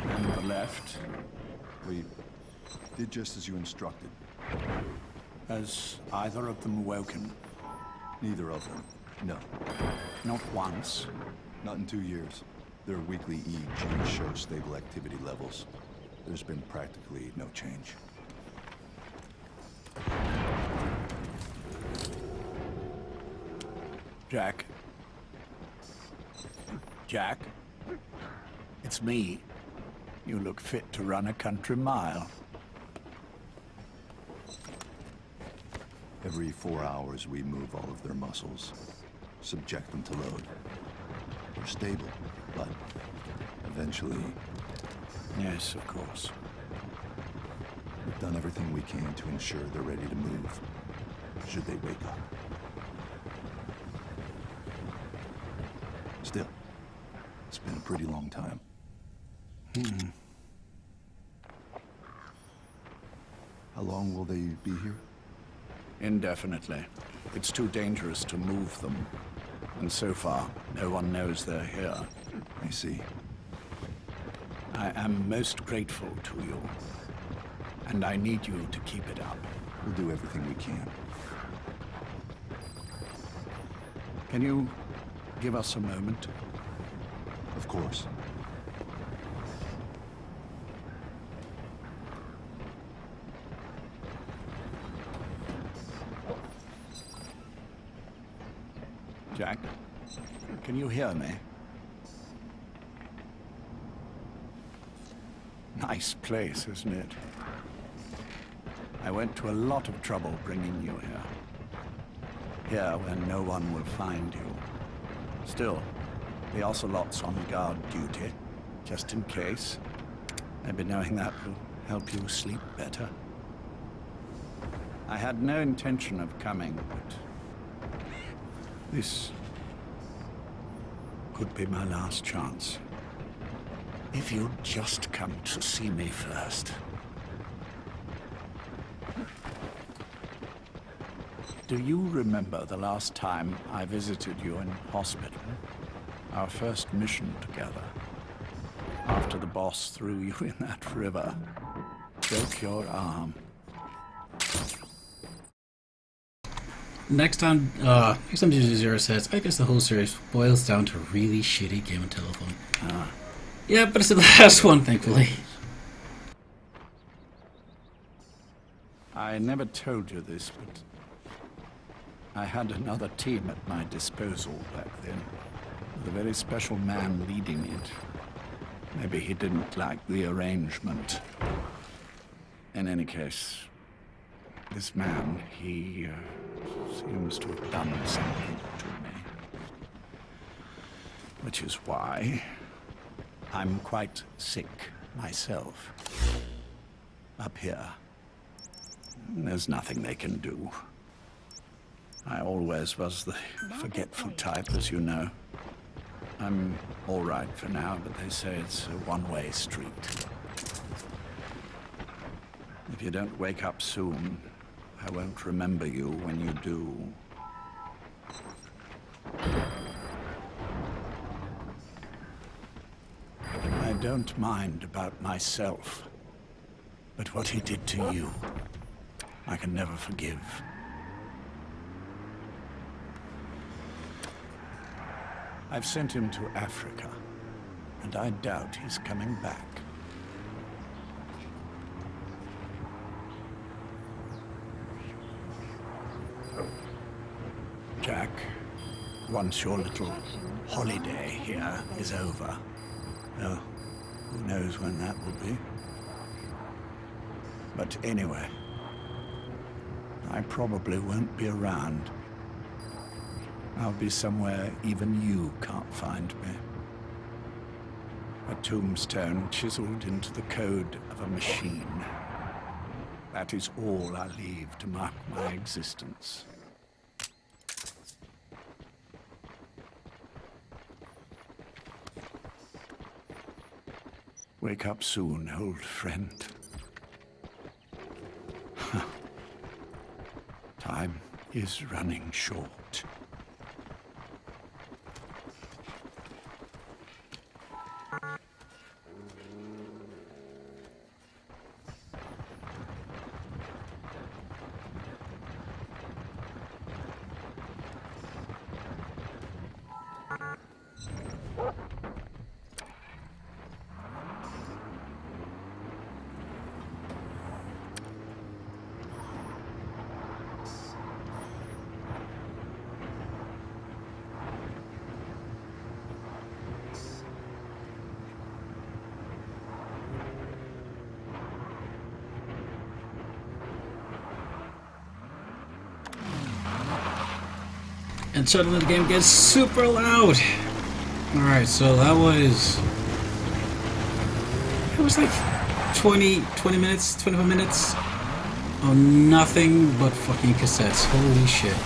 And the left? We did just as you instructed. Has either of them woken? Neither of them. No. Not once? Not in 2 years. Their weekly EEGs show stable activity levels. There's been practically no change. Jack? Jack? It's me. You look fit to run a country mile. Every 4 hours, we move all of their muscles, subject them to load. They're stable, but eventually... Yes, of course. We've done everything we can to ensure they're ready to move, should they wake up. Still, it's been a pretty long time. How long will they be here? Indefinitely. It's too dangerous to move them. And so far, no one knows they're here. I see. I am most grateful to you. And I need you to keep it up. We'll do everything we can. Can you give us a moment? Of course. Jack, can you hear me? Nice place, isn't it? I went to a lot of trouble bringing you here. Here where no one will find you. Still, the Ocelot's on guard duty, just in case. Maybe knowing that will help you sleep better. I had no intention of coming, but This could be my last chance. If you'd just come to see me first. Do you remember the last time I visited you in hospital? Our first mission together. After the boss threw you in that river. Broke your arm. Next time 0 says, I guess the whole series boils down to a really shitty game of telephone. Yeah, but it's the last one, thankfully. I never told you this, but I had another team at my disposal back then, with a very special man leading it. Maybe he didn't like the arrangement. In any case, this man, he seems to have done something to me. Which is why I'm quite sick myself. Up here. There's nothing they can do. I always was the forgetful type, as you know. I'm all right for now, but they say it's a one-way street. If you don't wake up soon, I won't remember you when you do. I don't mind about myself, but what he did to you, I can never forgive. I've sent him to Africa, and I doubt he's coming back. Jack, once your little holiday here is over, well, who knows when that will be. But anyway, I probably won't be around. I'll be somewhere even you can't find me. A tombstone chiseled into the code of a machine. That is all I leave to mark my existence. Wake up soon, old friend. Time is running short. And suddenly the game gets super loud. Alright, so that was... It was like 20 minutes, 25 minutes of nothing but fucking cassettes. Holy shit.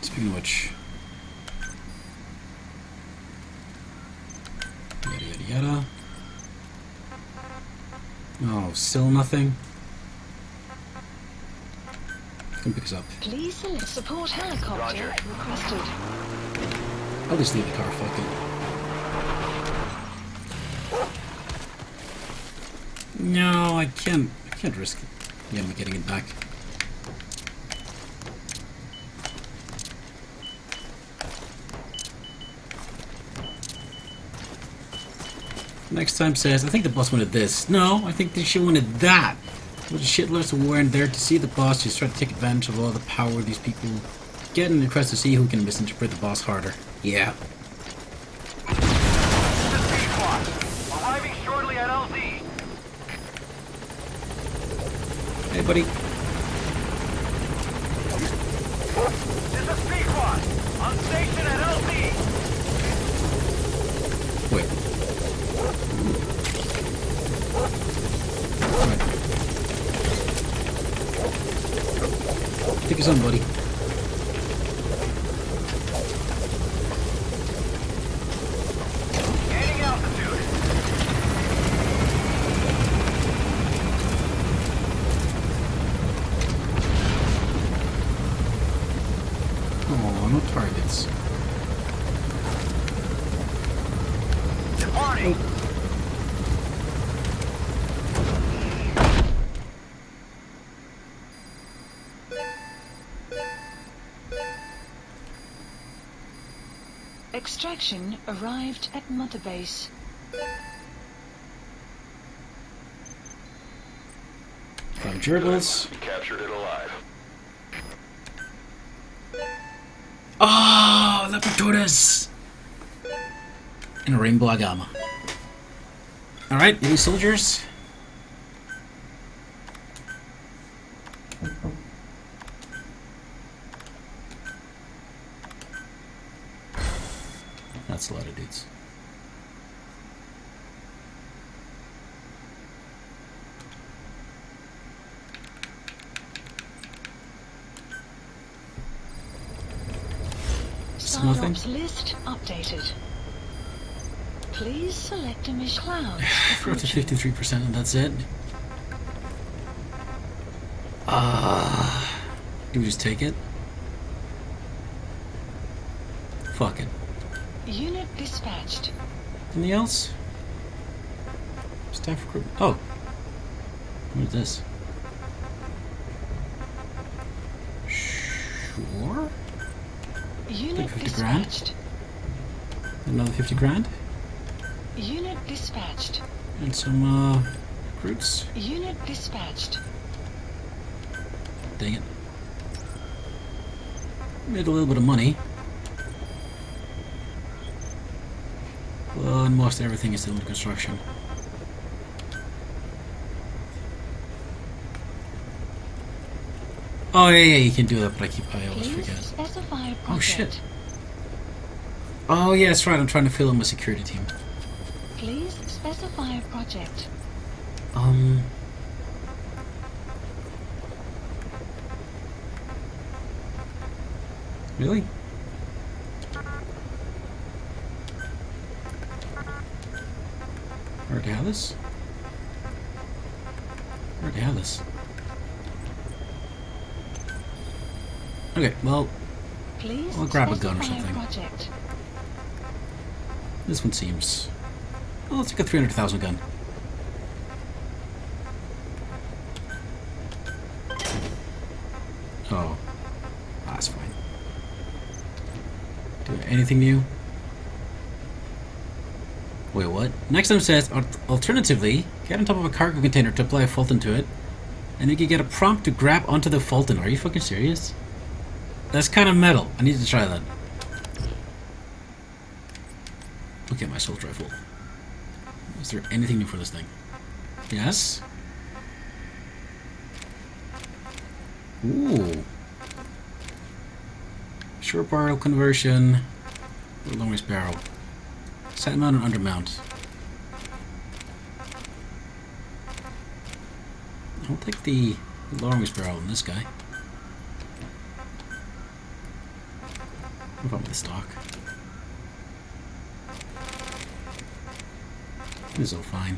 Speaking of which... Yada yada yada. Oh, still nothing? Can pick us up. Please select support helicopter requested. I'll just leave the car, fuck it. No, I can't risk getting it back. Next time says, I think the boss wanted this. No, I think she wanted that. With shitloads of weren't there to see the boss, just try to take advantage of all the power these people get and request to see who can misinterpret the boss harder. Yeah. Arriving shortly at LZ. Hey, buddy. This is Pequod. On station at LZ. Wait. Take us on, buddy. Extraction arrived at Mother Base. Five gerbils. You captured it alive. Oh, Leopardornis! And a Rainbow Agama. Alright, new soldiers. That's a lot of dudes. Nothing. Stardock's list updated. Please select a mission. Clouds. We're up to 53% and that's it. Do we just take it? Fuck it. Unit dispatched. Anything else? Staff recruitment. Oh. What is this? Sure. Unit 50 grand? dispatched. Another 50 grand? Unit dispatched. And some, recruits? Unit dispatched. Dang it. Made a little bit of money. Well, and most everything is still in construction. Oh yeah, you can do that, but I always forget. Specify project. Oh shit. Oh yeah, that's right, I'm trying to fill in my security team. Please specify a project. Really? I already have this? I already have this. Okay, well, Please I'll grab a gun or specify something. Project. This one seems... Oh, it's like a 300,000 gun. Oh. That's fine. Do anything new? Wait, what? Next time says, alternatively, get on top of a cargo container to apply a Fulton to it, and you can get a prompt to grab onto the Fulton. Are you fucking serious? That's kind of metal. I need to try that. Okay, my assault rifle. Is there anything new for this thing? Yes? Ooh. Short barrel conversion. Long range barrel. Side mount and under mount. I'll take the long range barrel on this guy. What about the stock? This is all fine.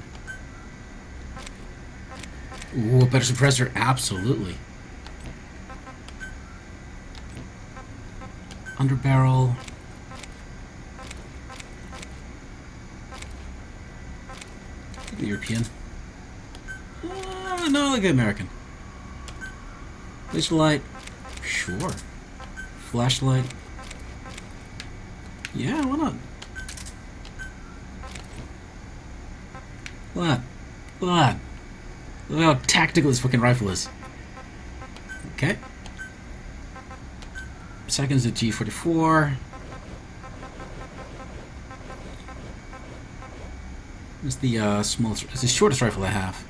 Ooh, a better suppressor, absolutely. Under barrel. The European. No, like the American. Laser light. Sure. Flashlight. Yeah, why not? Look at that. Look at that. Look how tactical this fucking rifle is. Okay. Second's the G44. It's the smallest, it's the shortest rifle I have.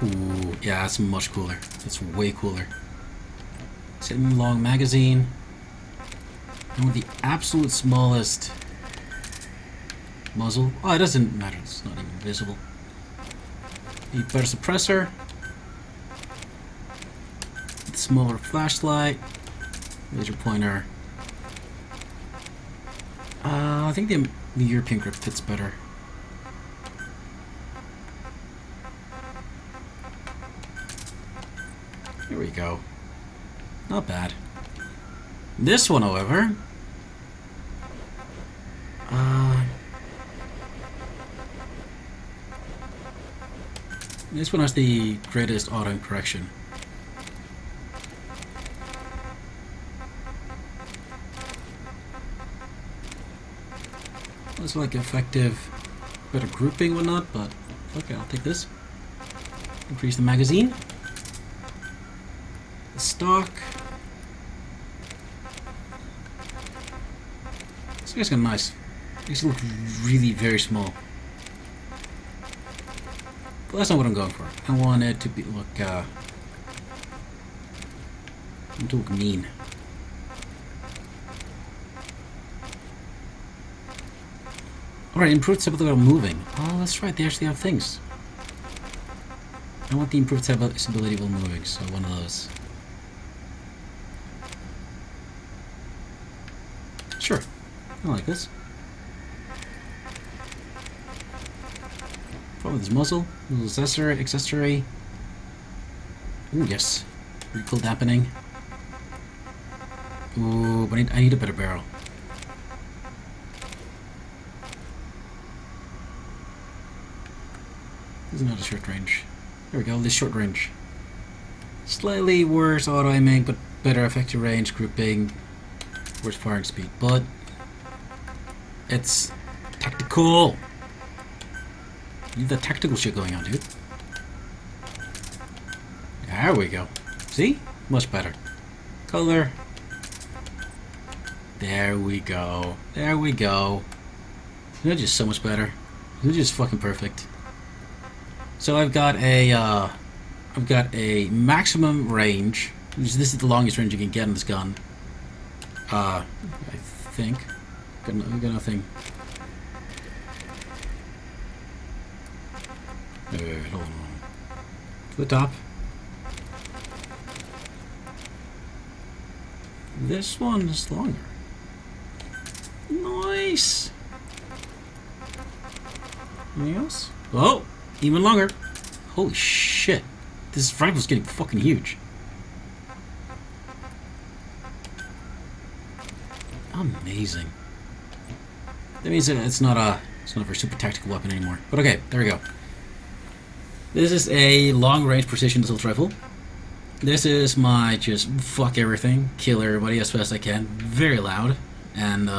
Ooh, yeah, that's much cooler. That's way cooler. Semi-long magazine. And with the absolute smallest muzzle. Oh, it doesn't matter. It's not even visible. The better suppressor. The smaller flashlight. Laser pointer. I think the European grip fits better. Here we go. Not bad. This one, however... this one has the greatest auto correction. It's like effective, better grouping, whatnot, but okay, I'll take this. Increase the magazine. The stock. This guy's got nice. These look really very small. But that's not what I'm going for. I want it to be to look mean. Alright, improved stability while moving. Oh, that's right, they actually have things. I want the improved stability while moving, so one of those. Sure, I like this. Probably this muzzle, little accessory. Ooh, yes. Recoil dampening. Ooh, but I need a better barrel. This is not a short range. There we go, this short range. Slightly worse auto aiming, but better effective range, grouping, worse firing speed. But it's tactical. You have that tactical shit going on, dude. There we go. See? Much better. Color. There we go. There we go. They're just so much better. They're just fucking perfect. So I've got a maximum range. This is the longest range you can get on this gun. I think. We got nothing. Wait, hold on. To the top. This one is longer. Nice. Anything else? Oh, even longer. Holy shit. This rifle's getting fucking huge. Amazing. That means that it's not a very super tactical weapon anymore. But okay, there we go. This is a long-range precision assault rifle. This is my just fuck everything, kill everybody as fast as I can. Very loud and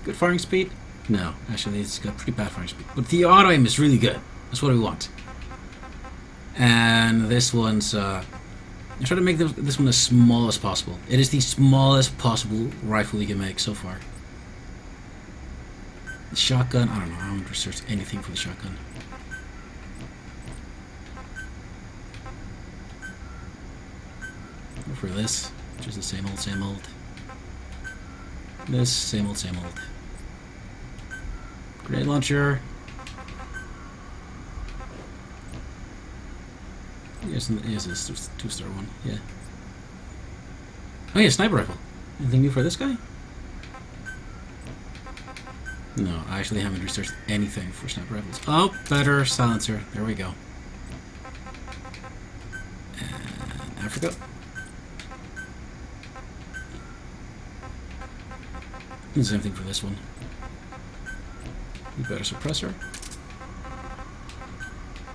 good firing speed. No, actually, it's got pretty bad firing speed. But the auto aim is really good. That's what we want. And this one's I try to make this one as small as possible. It is the smallest possible rifle you can make so far. The shotgun, I don't know. I haven't researched anything for the shotgun. For this, just the same old, same old. This, same old, same old. Grenade launcher. Yes, it's a 2-star one, yeah. Oh yeah, sniper rifle. Anything new for this guy? No, I actually haven't researched anything for sniper rifles. Oh, better silencer. There we go. And Africa. And the same thing for this one. Better suppressor.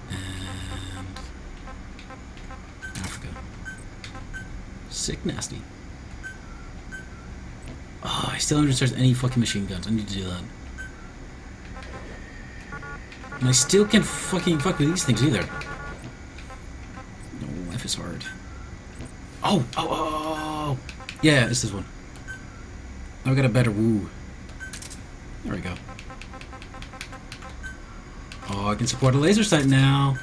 And Africa. Sick nasty. Oh, I still haven't researched any fucking machine guns. I need to do that. And I still can't fucking fuck with these things either. No, F is hard. Oh! Yeah, it's this one. Now we got a better woo. There we go. Oh, I can support a laser sight now.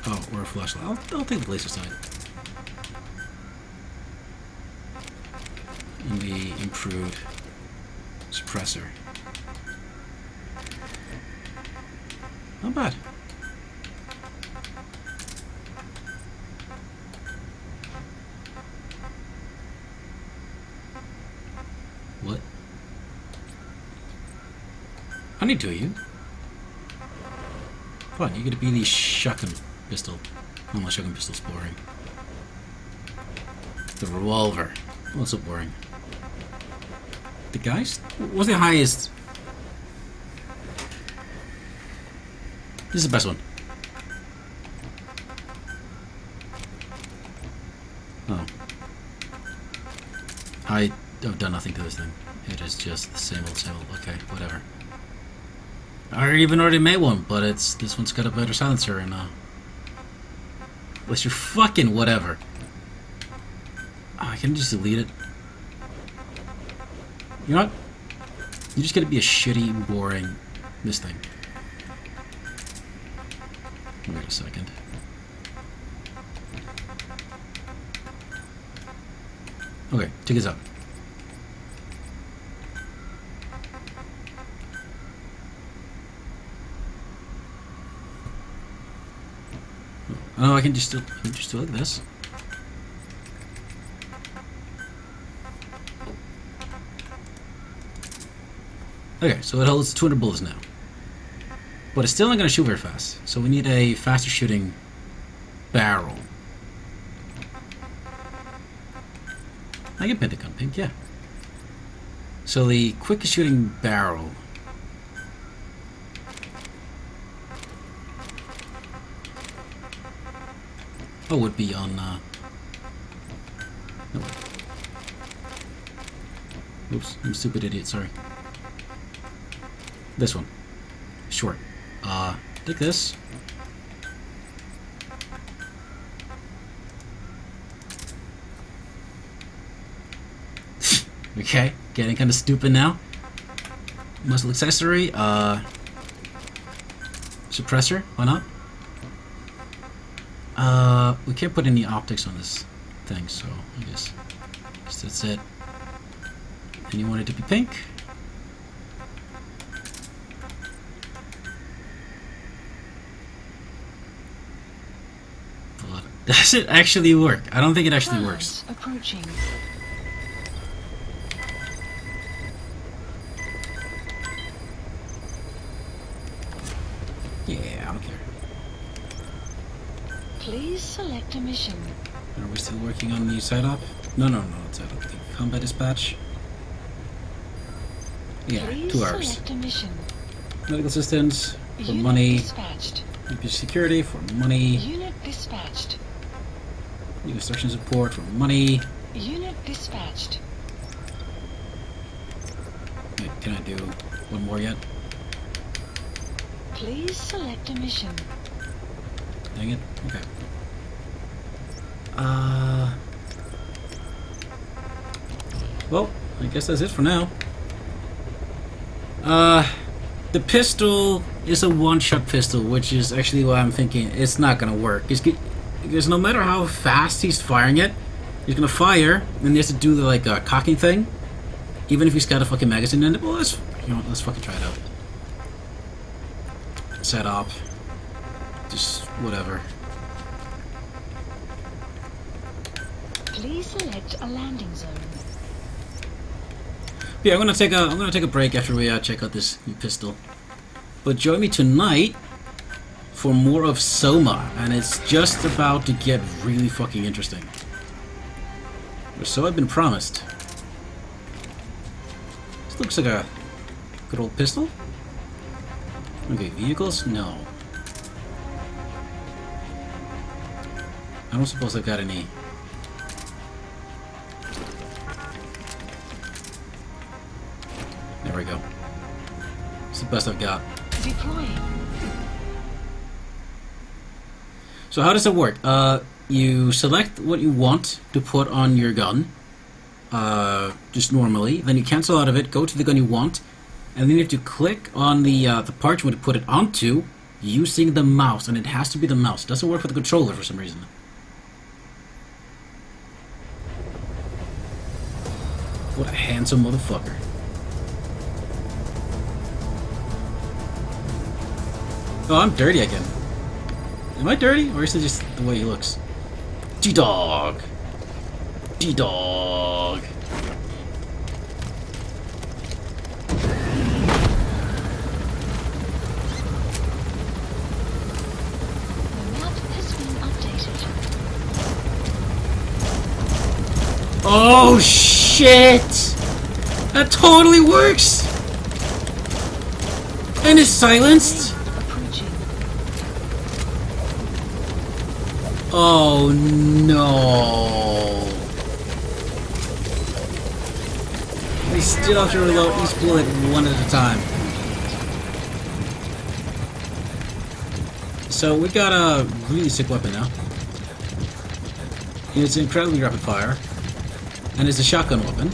Oh, or a flashlight. I'll take the laser sight. And the improved suppressor. Not bad. What? I need two of you. Fine, you're gonna be the shotgun pistol. Oh, my shotgun pistol's boring. The revolver. Also boring. The guys? What's the highest? This is the best one. Oh. I've done nothing to this thing. It is just the same old, same old. Okay, whatever. I even already made one, but this one's got a better silencer and unless you're fucking whatever. Oh, I can just delete it. You know what? You just gotta be a shitty, boring this thing. Wait a second. Okay, check this out. Oh, I can just do like this. Okay, so it holds 200 bullets now. But it's still not going to shoot very fast. So we need a faster shooting barrel. I can paint the gun pink, yeah. So the quickest shooting barrel would be on no. Oops, I'm a stupid idiot, sorry. This one. Short. Take this. Okay, getting kind of stupid now. Muzzle accessory, suppressor, why not? We can't put any optics on this thing, so I guess that's it. And you want it to be pink? But does it actually work? I don't think it actually works. Approaching. Yeah, I don't care. Please select a mission. Are we still working on the side-op? No, not side-op. The combat dispatch. Yeah, Please 2 hours. select a mission. Medical assistance for Unit money. dispatched. UPS security for money. Unit dispatched. New construction support for money. Unit dispatched. Wait, can I do one more yet? Please select a mission. Dang it. Okay. Well, I guess that's it for now. The pistol is a one-shot pistol, which is actually why I'm thinking it's not gonna work. Because no matter how fast he's firing it, he's gonna fire, and he has to do the like cocking thing. Even if he's got a fucking magazine in it. Well, let's fucking try it out. Set up. Just whatever. Please select a landing zone. Yeah, I'm gonna take a break after we check out this new pistol. But join me tonight for more of Soma, and it's just about to get really fucking interesting. Or so I've been promised. This looks like a good old pistol. Okay, vehicles? No. I don't suppose I've got any. There we go. It's the best I've got. Deploying. So how does it work? You select what you want to put on your gun, just normally. Then you cancel out of it, go to the gun you want, and then you have to click on the part you want to put it onto using the mouse, and it has to be the mouse. It doesn't work with the controller for some reason. What a handsome motherfucker. Oh, I'm dirty again. Am I dirty, or is it just the way he looks? D-Dog! D-Dog! The map has been updated. Oh, shit! That totally works! And it's silenced? Oh no. still have to reload each bullet one at a time. So we got a really sick weapon now. It's incredibly rapid fire, and it's a shotgun weapon.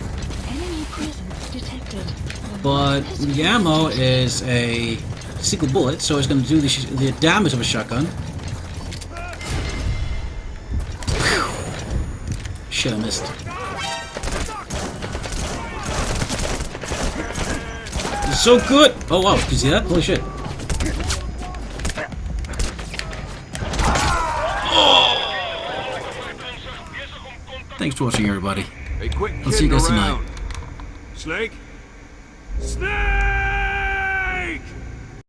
Enemy presence detected. But the ammo is a single bullet, so it's going to do the damage of a shotgun. Shit, I missed. It's so good! Oh wow, did you see that? Holy shit. Thanks for watching, everybody. Hey, quit I'll see you guys kidding tonight. around. Snake? Snake!